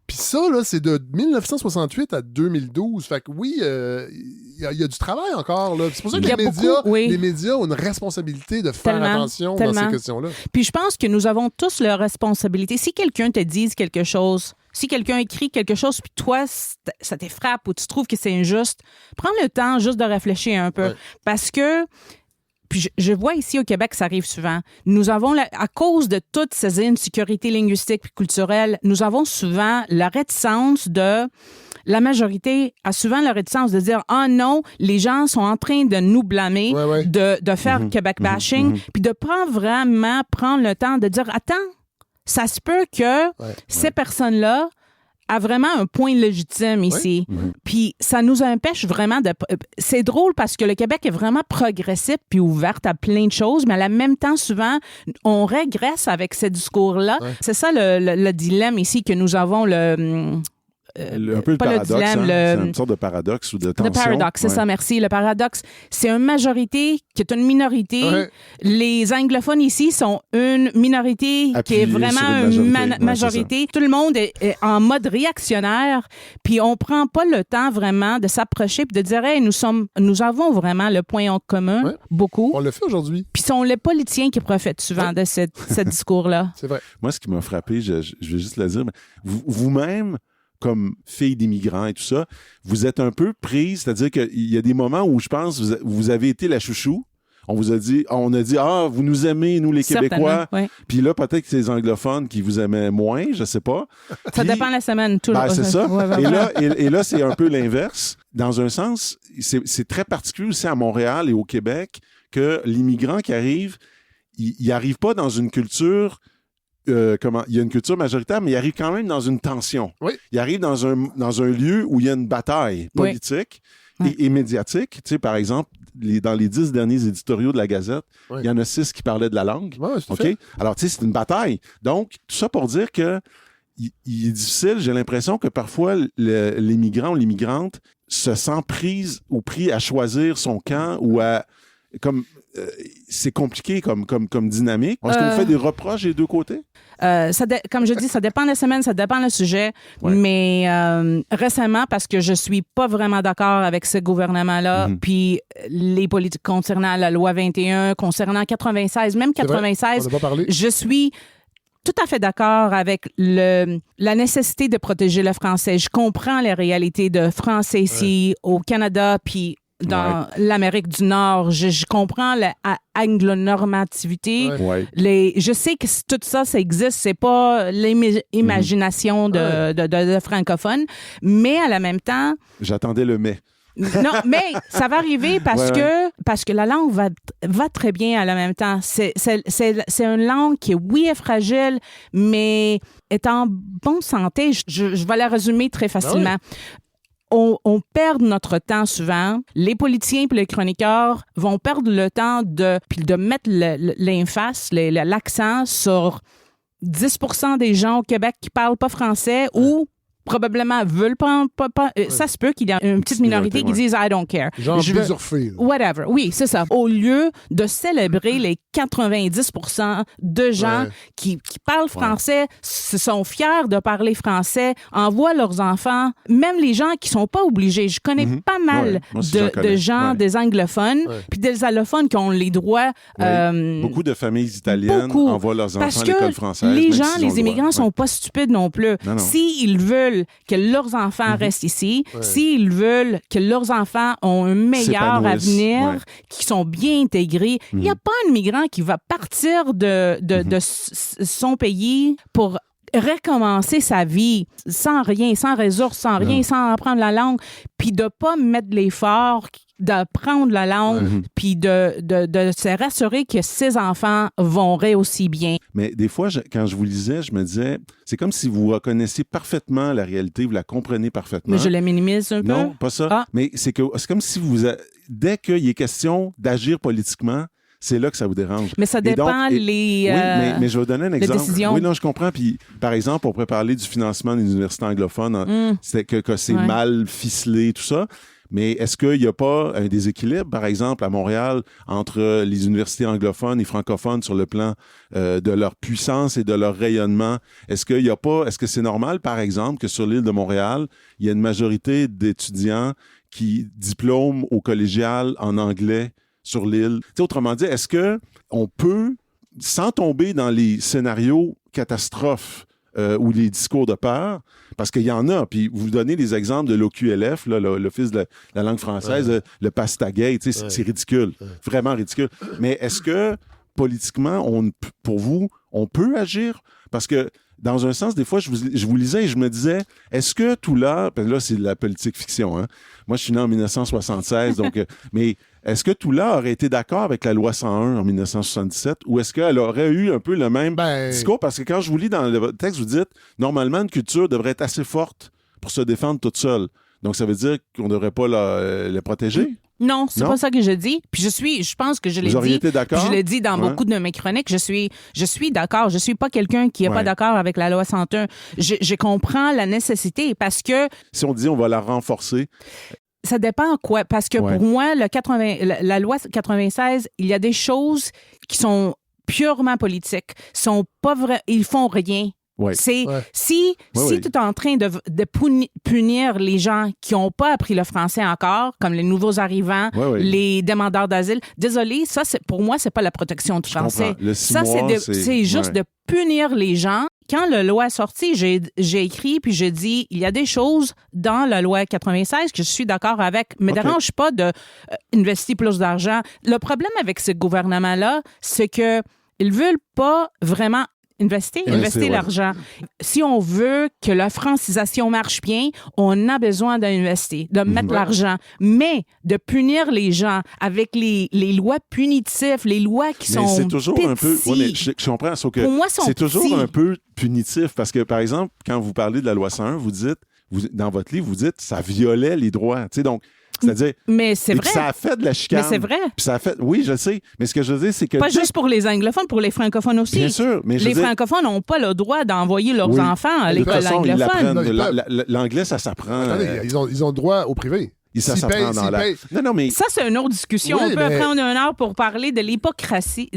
puis ça là c'est de 1968 à 2012 fait que oui il y a du travail encore là. C'est pour ça que les médias ont une responsabilité de faire attention dans ces questions-là. Puis je pense que nous avons tous la responsabilité. Si quelqu'un te dit quelque chose, si quelqu'un écrit quelque chose, puis toi, ça t'effrappe ou tu trouves que c'est injuste, prends le temps juste de réfléchir un peu. Parce que puis je vois ici au Québec, ça arrive souvent. Nous avons, à cause de toutes ces insécurités linguistiques et culturelles, nous avons souvent la réticence la majorité a souvent la réticence de dire « Ah non, les gens sont en train de nous blâmer, de faire Québec bashing, puis de vraiment prendre le temps de dire « Attends, ça se peut que ces personnes-là a vraiment un point légitime ici. Puis ça nous empêche vraiment de... C'est drôle parce que le Québec est vraiment progressif puis ouvert à plein de choses, mais en même temps, souvent, on régresse avec ce discours-là. C'est ça le dilemme ici que nous avons, un peu le pas paradoxe, le dilemme, c'est une sorte de paradoxe ou de tension. Le paradoxe, c'est ça, merci. Le paradoxe, c'est une majorité qui est une minorité. Ouais. Les anglophones ici sont une minorité qui est Appuyée vraiment sur une une majorité. majorité. Tout le monde est en mode réactionnaire, puis on prend pas le temps vraiment de s'approcher puis de dire, hey, nous avons vraiment le point en commun, Ouais. beaucoup. On le fait aujourd'hui. Puis sont les politiciens qui profitent souvent de ce discours-là. C'est vrai. Moi, ce qui m'a frappé, je vais juste le dire, mais vous-même, comme fille d'immigrants et tout ça, vous êtes un peu prise, c'est-à-dire qu'il y a des moments où je pense vous avez été la chouchou. On a dit, vous nous aimez, nous les Québécois. Oui. Puis là, peut-être que c'est les anglophones qui vous aimaient moins, je sais pas. Ça dépend de la semaine. C'est ça. Ouais. Et là, c'est un peu l'inverse. Dans un sens, c'est très particulier aussi à Montréal et au Québec que l'immigrant qui arrive, il n'arrive pas dans une culture... il y a une culture majoritaire, mais il arrive quand même dans une tension. Oui. Il arrive dans un lieu où il y a une bataille politique et médiatique. Tu sais, par exemple, dans les 10 derniers éditoriaux de la Gazette, il y en a 6 qui parlaient de la langue. Ouais, tout à OK? fait. Alors, tu sais, c'est une bataille. Donc, tout ça pour dire que il est difficile, j'ai l'impression que parfois, l'immigrant ou l'immigrante se sent pris à choisir son camp ou à... c'est compliqué comme dynamique. Est-ce qu'on vous fait des reproches des deux côtés? Comme je dis, ça dépend de la semaine, ça dépend du sujet. Ouais. Mais récemment, parce que je suis pas vraiment d'accord avec ce gouvernement-là, puis les politiques concernant la loi 21, concernant 96, même C'est vrai, 96, on n'a pas parlé. je suis tout à fait d'accord avec la nécessité de protéger le français. Je comprends les réalités de français ici, au Canada, puis dans l'Amérique du Nord. Je comprends l'anglonormativité. Ouais. Je sais que tout ça, ça existe. C'est pas l'imagination de francophones. Mais à la même temps... J'attendais le mais. Non, mais ça va arriver parce que la langue va très bien à la même temps. C'est une langue qui, oui, est fragile, mais est en bonne santé. Je vais la résumer très facilement. On perd notre temps souvent. Les politiciens et les chroniqueurs vont perdre le temps de mettre l'accent sur 10% des gens au Québec qui parlent pas français ou probablement veulent pas. Ça se peut qu'il y ait une petite minorité qui disent « I don't care ». Genre bisurfé. Whatever. Oui, c'est ça. Au lieu de célébrer les 90% de gens qui parlent français, se sont fiers de parler français, envoient leurs enfants, même les gens qui sont pas obligés. Je connais pas mal de gens, des anglophones, puis des allophones qui ont les droits. Beaucoup de familles italiennes envoient leurs enfants à l'école française. Les gens, les immigrants sont pas stupides non plus. Non. S'ils veulent que leurs enfants restent ici, s'ils veulent que leurs enfants ont un meilleur avenir, qui sont bien intégrés, il n'y a pas un migrant qui va partir de son pays pour recommencer sa vie sans rien, sans ressources, sans rien, sans apprendre la langue, puis de pas mettre l'effort d'apprendre la langue, puis de se rassurer que ses enfants vont réussir bien. Mais des fois, quand je vous lisais, je me disais, c'est comme si vous reconnaissiez parfaitement la réalité, vous la comprenez parfaitement. Mais je la minimise un peu. Non, pas ça. Ah. Mais c'est comme si dès qu'il est question d'agir politiquement, c'est là que ça vous dérange. Mais ça dépend Oui, mais je vais vous donner un exemple. décisions. Oui, non, je comprends. Puis, par exemple, on pourrait parler du financement des universités anglophones, c'est que c'est mal ficelé, tout ça. Mais est-ce qu'il n'y a pas un déséquilibre, par exemple, à Montréal, entre les universités anglophones et francophones sur le plan de leur puissance et de leur rayonnement? Est-ce que c'est normal, par exemple, que sur l'île de Montréal, il y a une majorité d'étudiants qui diplôment au collégial en anglais sur l'île? T'sais, autrement dit, est-ce qu'on peut, sans tomber dans les scénarios catastrophes ou les discours de peur, parce qu'il y en a, puis vous donnez les exemples de l'OQLF, là, l'Office de la langue française, le Pastagate, c'est ridicule, vraiment ridicule. Mais est-ce que, politiquement, pour vous, on peut agir? Parce que, dans un sens, des fois, je vous lisais et je me disais, est-ce que tout là, ben là, c'est de la politique fiction, hein? Moi, je suis né en 1976, donc, mais est-ce que tout là aurait été d'accord avec la loi 101 en 1977 ou est-ce qu'elle aurait eu un peu le même discours? Parce que quand je vous lis dans le texte, vous dites, normalement, une culture devrait être assez forte pour se défendre toute seule. Donc, ça veut dire qu'on ne devrait pas le protéger? Non, c'est pas ça que je dis. Puis je pense que je l'ai dit. Vous auriez été d'accord? Je l'ai dit dans beaucoup de mes chroniques. Je suis d'accord. Je suis pas quelqu'un qui est pas d'accord avec la loi 101. Je comprends la nécessité parce que... Si on dit on va la renforcer... Ça dépend quoi. Parce que pour moi, la loi 96, il y a des choses qui sont purement politiques. Sont pas vraies. Ils font rien. Ouais. Si tu es en train de punir les gens qui n'ont pas appris le français encore, comme les nouveaux arrivants, les demandeurs d'asile, désolé, ça, pour moi, c'est pas la protection du français. Ça, c'est juste de punir les gens. Quand la loi est sortie, j'ai écrit puis j'ai dit, il y a des choses dans la loi 96 que je suis d'accord avec. Me dérange pas d'investir plus d'argent. Le problème avec ce gouvernement-là, c'est que ils veulent pas vraiment investir l'argent. Si on veut que la francisation marche bien, on a besoin d'investir, de mettre l'argent. Mais de punir les gens avec les lois punitives, les lois qui sont c'est toujours petits. un peu... Oui, mais je comprends, sauf que pour moi, c'est toujours un peu punitif parce que, par exemple, quand vous parlez de la loi 101, dans votre livre, vous dites ça violait les droits. Tu sais, donc, c'est-à-dire... Mais c'est vrai. Ça a fait de la chicane. Mais c'est vrai. Puis ça a fait... Oui, je sais. Mais ce que je veux dire, c'est que... Pas juste pour les anglophones, pour les francophones aussi. Bien sûr. Mais les francophones n'ont pas le droit d'envoyer leurs enfants à l'école anglophone. L'anglais, ça s'apprend... Attendez, ils ont le droit au privé. Ça s'apprend dans la... Non, mais... Ça, c'est une autre discussion. On peut prendre une heure pour parler de l'hypocrisie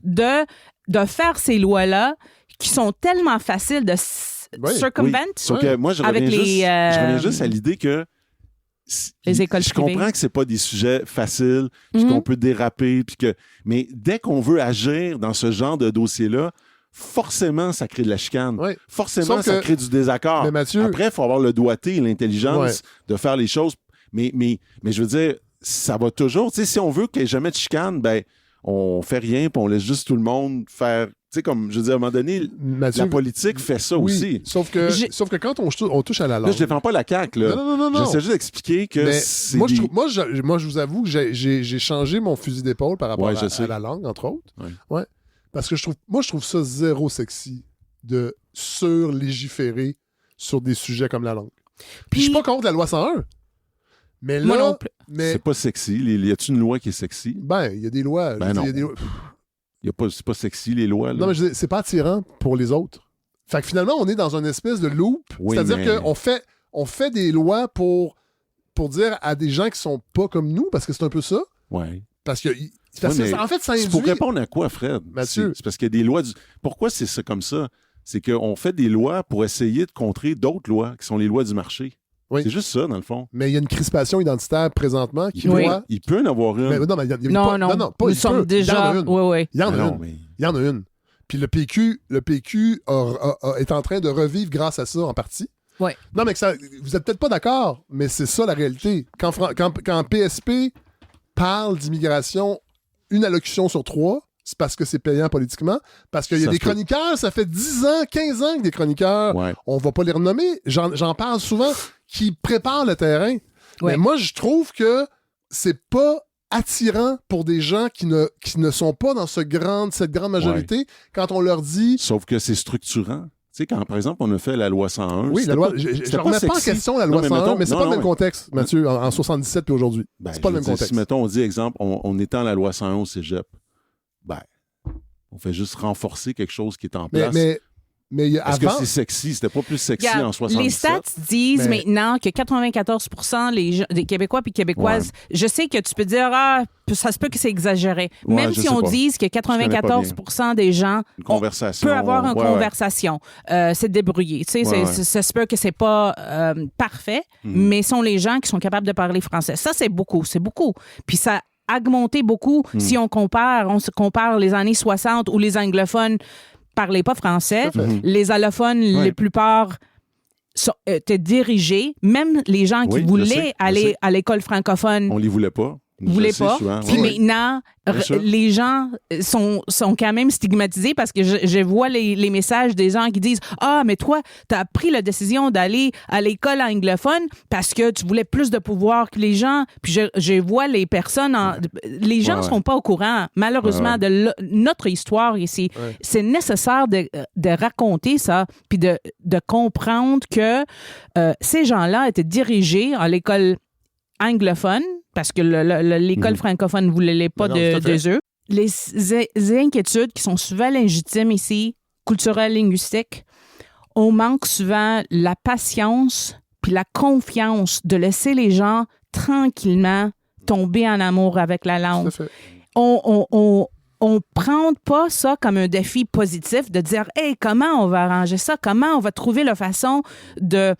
de faire ces lois-là qui sont tellement faciles de circumvent. Sauf que moi, je reviens juste à l'idée que les écoles je privées. comprends que c'est pas des sujets faciles, puis qu'on peut déraper, mais dès qu'on veut agir dans ce genre de dossier-là, forcément, ça crée de la chicane. Oui. Forcément, ça crée du désaccord. Mathieu... Après, il faut avoir le doigté et l'intelligence de faire les choses. Mais je veux dire, ça va toujours. Tu sais, si on veut qu'il n'y ait jamais de chicane, ben, on fait rien, puis on laisse juste tout le monde faire... Tu sais, comme, je veux dire, à un moment donné, Mathieu, la politique fait ça aussi. Sauf que quand on touche à la langue... Là, je défends pas la CAQ, là. Non. J'essaie juste d'expliquer que c'est... Moi, je vous avoue que j'ai changé mon fusil d'épaule par rapport à la langue, entre autres. Ouais. Parce que je trouve ça zéro sexy de surlégiférer sur des sujets comme la langue. Puis je suis pas contre la loi 101. Mais là... Moi non plus. C'est pas sexy. Y a-t-il une loi qui est sexy? Ben, il y a des lois. Ben non. C'est pas sexy, les lois. Là. Non, mais je dis, c'est pas attirant pour les autres. Fait que finalement, on est dans une espèce de loop. C'est-à-dire qu'on fait des lois pour dire à des gens qui sont pas comme nous, parce que c'est un peu ça. Ouais. Parce que en fait, ça induit... C'est pour répondre à quoi, Fred? Mathieu? C'est parce qu'il y a des lois... Pourquoi c'est ça comme ça? C'est qu'on fait des lois pour essayer de contrer d'autres lois, qui sont les lois du marché. Oui. C'est juste ça, dans le fond. Mais il y a une crispation identitaire présentement qui doit... Il peut en avoir une. Mais non, pas nous sommes déjà... Il y en a une. Puis le PQ est en train de revivre grâce à ça, en partie. Oui. Non, mais vous n'êtes peut-être pas d'accord, mais c'est ça la réalité. Quand PSP parle d'immigration, une allocution sur 3, c'est parce que c'est payant politiquement. Parce qu'il y a des chroniqueurs, ça fait 10 ans, 15 ans que des chroniqueurs, on va pas les renommer, j'en parle souvent, qui préparent le terrain. Mais moi, je trouve que c'est pas attirant pour des gens qui ne sont pas dans cette grande majorité quand on leur dit... Sauf que c'est structurant. Tu sais, quand, par exemple, on a fait la loi 101... Oui, la loi... Je ne remets pas en question la loi 101, mais c'est pas le même contexte, Mathieu, en 77 puis aujourd'hui. C'est pas le même contexte. Si, mettons, on dit, exemple, on étend la loi 101 au cégep, on fait juste renforcer quelque chose qui est en place. Mais est-ce que c'est sexy? C'était pas plus sexy en 77? Les stats disent maintenant que 94 des Québécois et Québécoises, je sais que tu peux dire, ça se peut que c'est exagéré. Même si on dise que 94 des gens peuvent avoir une conversation, c'est débrouillé. Tu sais, ça se peut que c'est pas parfait, mais sont les gens qui sont capables de parler français. Ça, c'est beaucoup. Puis ça augmenté beaucoup si on se compare les années 60 où les anglophones parlaient pas français. Les allophones, la plupart étaient dirigés. Même les gens qui voulaient aller à l'école francophone. On les voulait pas. voulaient pas. Souvent, Puis maintenant, sûr. les gens sont quand même stigmatisés parce que je vois les messages des gens qui disent « Ah, mais toi, t'as pris la décision d'aller à l'école anglophone parce que tu voulais plus de pouvoir que les gens. » Puis je vois les personnes... Les gens ne sont pas au courant, malheureusement, de notre histoire ici. C'est nécessaire de raconter ça puis de comprendre que ces gens-là étaient dirigés à l'école anglophone parce que l'école francophone ne voulait pas de eux. Les inquiétudes qui sont souvent légitimes ici, culturelles, linguistiques, on manque souvent la patience puis la confiance de laisser les gens tranquillement tomber en amour avec la langue. On prend pas ça comme un défi positif de dire « Hey, comment on va arranger ça? Comment on va trouver la façon de... »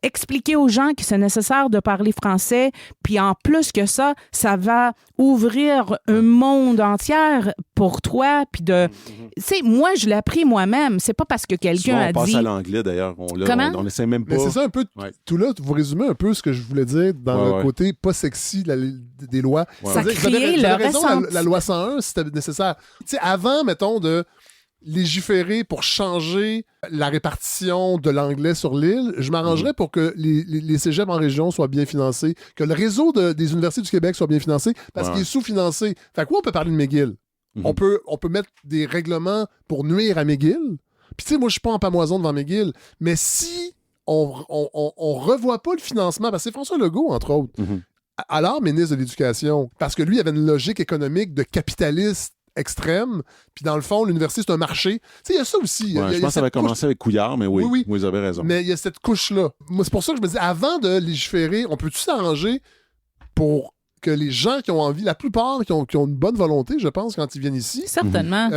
expliquer aux gens que c'est nécessaire de parler français, puis en plus que ça, ça va ouvrir un monde entier pour toi, puis tu sais, moi, je l'ai appris moi-même. C'est pas parce que quelqu'un a dit... On passe à l'anglais, d'ailleurs. On essaie même pas... Mais c'est ça un peu... Tout là, vous résumez un peu ce que je voulais dire dans le côté pas sexy des lois. Ça crée le raison, la loi 101, c'était nécessaire. Tu sais, avant, mettons, de légiférer pour changer la répartition de l'anglais sur l'île, je m'arrangerais pour que les cégeps en région soient bien financés, que le réseau des universités du Québec soit bien financé, parce qu'il est sous-financé. Fait que on peut parler de McGill. On peut mettre des règlements pour nuire à McGill. Puis tu sais, moi, je suis pas en pamoison devant McGill, mais si on revoit pas le financement, parce que c'est François Legault, entre autres, alors ministre de l'Éducation, parce que lui, il avait une logique économique de capitaliste extrême, puis dans le fond, l'université, c'est un marché. Tu sais, il y a ça aussi. Je pense que ça va commencer avec Couillard, mais oui, vous avez raison. Mais il y a cette couche-là. Moi, c'est pour ça que je me dis, avant de légiférer, on peut-tu s'arranger pour que les gens qui ont envie, la plupart qui ont une bonne volonté, je pense, quand ils viennent ici, certainement,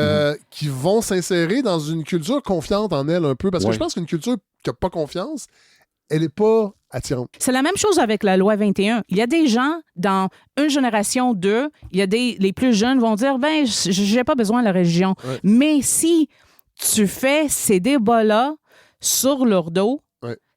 qui vont s'insérer dans une culture confiante en elle un peu, parce que je pense qu'une culture qui n'a pas confiance, elle n'est pas attirante. C'est la même chose avec la loi 21. Il y a des gens, dans une génération, deux, les plus jeunes vont dire, ben, j'ai pas besoin de la religion. Mais si tu fais ces débats-là sur leur dos,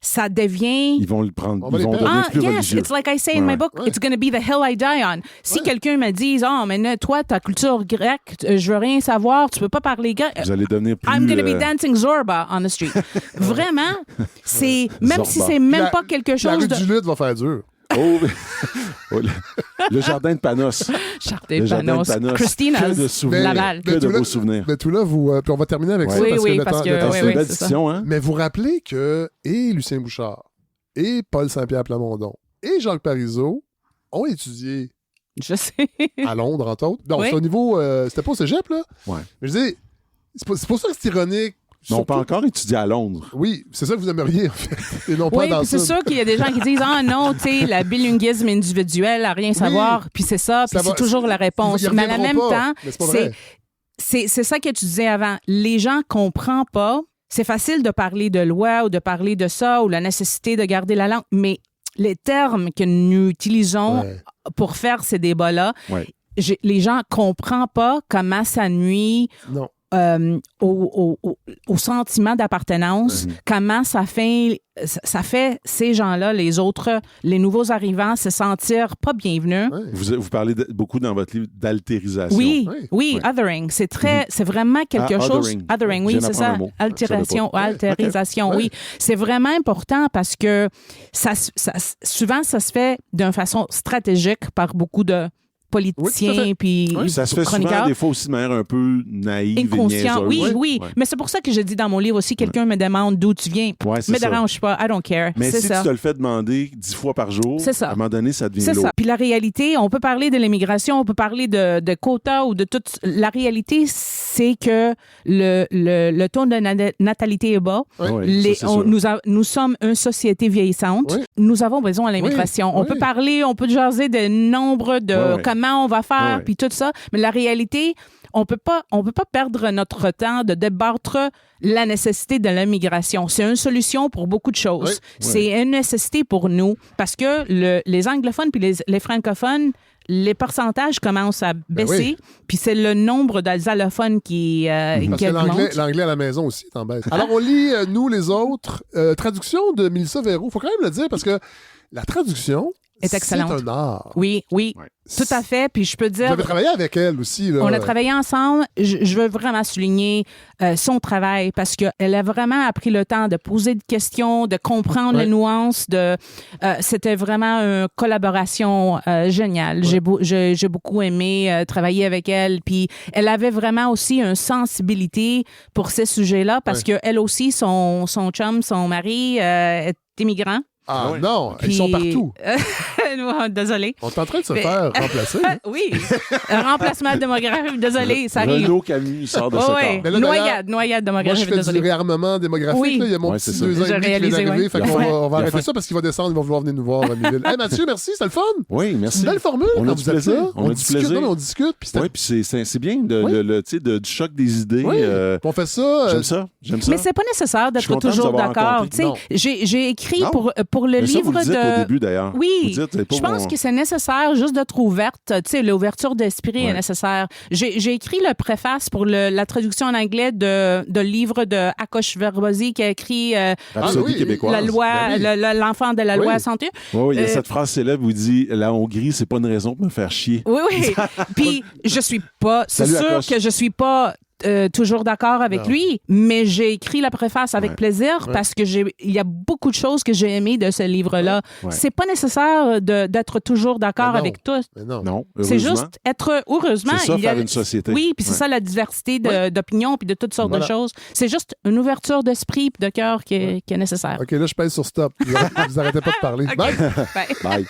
ça devient... Ils vont le prendre. Ils vont devenir plus religieux. It's like I say in my book, it's going to be the hill I die on. Si quelqu'un me dit, mais toi, ta culture grecque, je veux rien savoir, tu peux pas parler grec. Vous allez devenir plus... I'm going to be dancing Zorba on the street. Vraiment, c'est... Même Zorba. Si c'est même pas quelque chose la rue du lutte va faire dur. Le jardin de Panos. Jardin de Panos. Christina's. Que de souvenirs. Laval. Que de beaux souvenirs. Mais tout là, puis on va terminer avec ça. Parce que c'est une belle discussion, hein? Mais vous rappelez que Lucien Bouchard et Paul Saint-Pierre Plamondon et Jacques Parizeau ont étudié à Londres, entre autres. Donc, c'est au niveau... c'était pas au cégep, là? Ouais. Mais je dis, c'est pour ça que c'est ironique. Mais on peut encore étudier à Londres. Oui, c'est ça que vous aimeriez, en fait. Et non pas dans c'est sûr qu'il y a des gens qui disent « Ah non, tu sais, la bilinguisme individuelle, à rien savoir. » Puis c'est ça, puis c'est toujours la réponse. Mais en même temps, c'est ça que tu disais avant. Les gens ne comprennent pas. C'est facile de parler de loi ou de parler de ça ou la nécessité de garder la langue, mais les termes que nous utilisons pour faire ces débats-là, les gens ne comprennent pas comment ça nuit... Non. Au sentiment d'appartenance, comment ça fait ces gens-là, les nouveaux arrivants, se sentir pas bienvenus. Vous parlez beaucoup dans votre livre d'altérisation. Oui, othering. C'est vraiment quelque chose. Othering, oui, c'est ça. Altérisation, oui. C'est vraiment important parce que souvent, ça se fait d'une façon stratégique par beaucoup de politiciens puis ça se fait souvent des fois aussi de manière un peu naïve inconscient. et Oui. Mais c'est pour ça que je dis dans mon livre aussi, quelqu'un me demande d'où tu viens. Me dérange pas, I don't care. Mais c'est si ça. tu te le fais demander 10 fois par jour, à un moment donné, ça devient lourd. C'est ça. Puis la réalité, on peut parler de l'immigration, on peut parler de quotas ou de tout. La réalité, c'est que le taux de natalité est bas. Nous sommes une société vieillissante. Nous avons besoin de l'immigration. On peut parler, on peut jaser de nombre de comment on va faire, puis tout ça. Mais la réalité, on peut pas perdre notre temps de débattre la nécessité de l'immigration. C'est une solution pour beaucoup de choses. C'est une nécessité pour nous parce que les anglophones puis les francophones, les pourcentages commencent à baisser, puis c'est le nombre d'allophones qui parce que l'anglais à la maison aussi est en baisse. Alors, on lit, nous, les autres, traduction de Mélissa Véro. Il faut quand même le dire parce que la traduction, est excellente. C'est un art. Oui, Ouais. tout à fait. Puis je peux dire... Vous avez travaillé avec elle aussi. Là. On a travaillé ensemble. Je veux vraiment souligner son travail parce qu'elle a vraiment appris le temps de poser des questions, de comprendre les nuances. C'était vraiment une collaboration géniale. Ouais. J'ai beaucoup aimé travailler avec elle. Puis elle avait vraiment aussi une sensibilité pour ces sujets-là parce qu'elle aussi, son chum, son mari est immigrant. Ah non, ils sont partout. Désolé. On est en train de se faire remplacer. Oui, un remplacement démographique, désolé, ça arrive. Renaud Camus sort de ce corps. Noyade démographique, moi, je fais du réarmement démographique. Oui. Là. Il y a mon petit 2 ans et demi qui vient d'arriver. Fait qu'on va arrêter ça parce qu'il va descendre, ils vont vouloir venir nous voir à Miville. Hey, Mathieu, merci, c'était le fun. Oui, merci. C'est une belle formule on quand a du vous êtes plaisir. là. On discute, non, mais on discute. Oui, puis c'est bien du choc des idées. Oui. On fait ça. J'aime ça. Mais c'est pas nécessaire d'être toujours d'accord. J'ai écrit pour le livre de... au début, d'ailleurs. Oui, je pense que c'est nécessaire juste d'être ouverte. Tu sais, l'ouverture d'esprit est nécessaire. J'ai écrit le préface pour la traduction en anglais de livre de Akos Verbosi qui a écrit québécoise. La loi, l'enfant de la loi santé. Oui, il y a cette phrase célèbre où il dit « La Hongrie, c'est pas une raison pour me faire chier. » Oui. Puis je suis pas... C'est sûr que je suis pas... toujours d'accord avec lui, mais j'ai écrit la préface avec plaisir parce que il y a beaucoup de choses que j'ai aimées de ce livre-là. Ouais. C'est pas nécessaire d'être toujours d'accord avec tout. Non. C'est juste être heureusement. C'est ça, faire une société. Oui, puis c'est ça la diversité d'opinions puis de toutes sortes de choses. C'est juste une ouverture d'esprit et de cœur qui est nécessaire. OK, là, je pèse sur stop. Vous arrêtez pas de parler. Okay. Bye.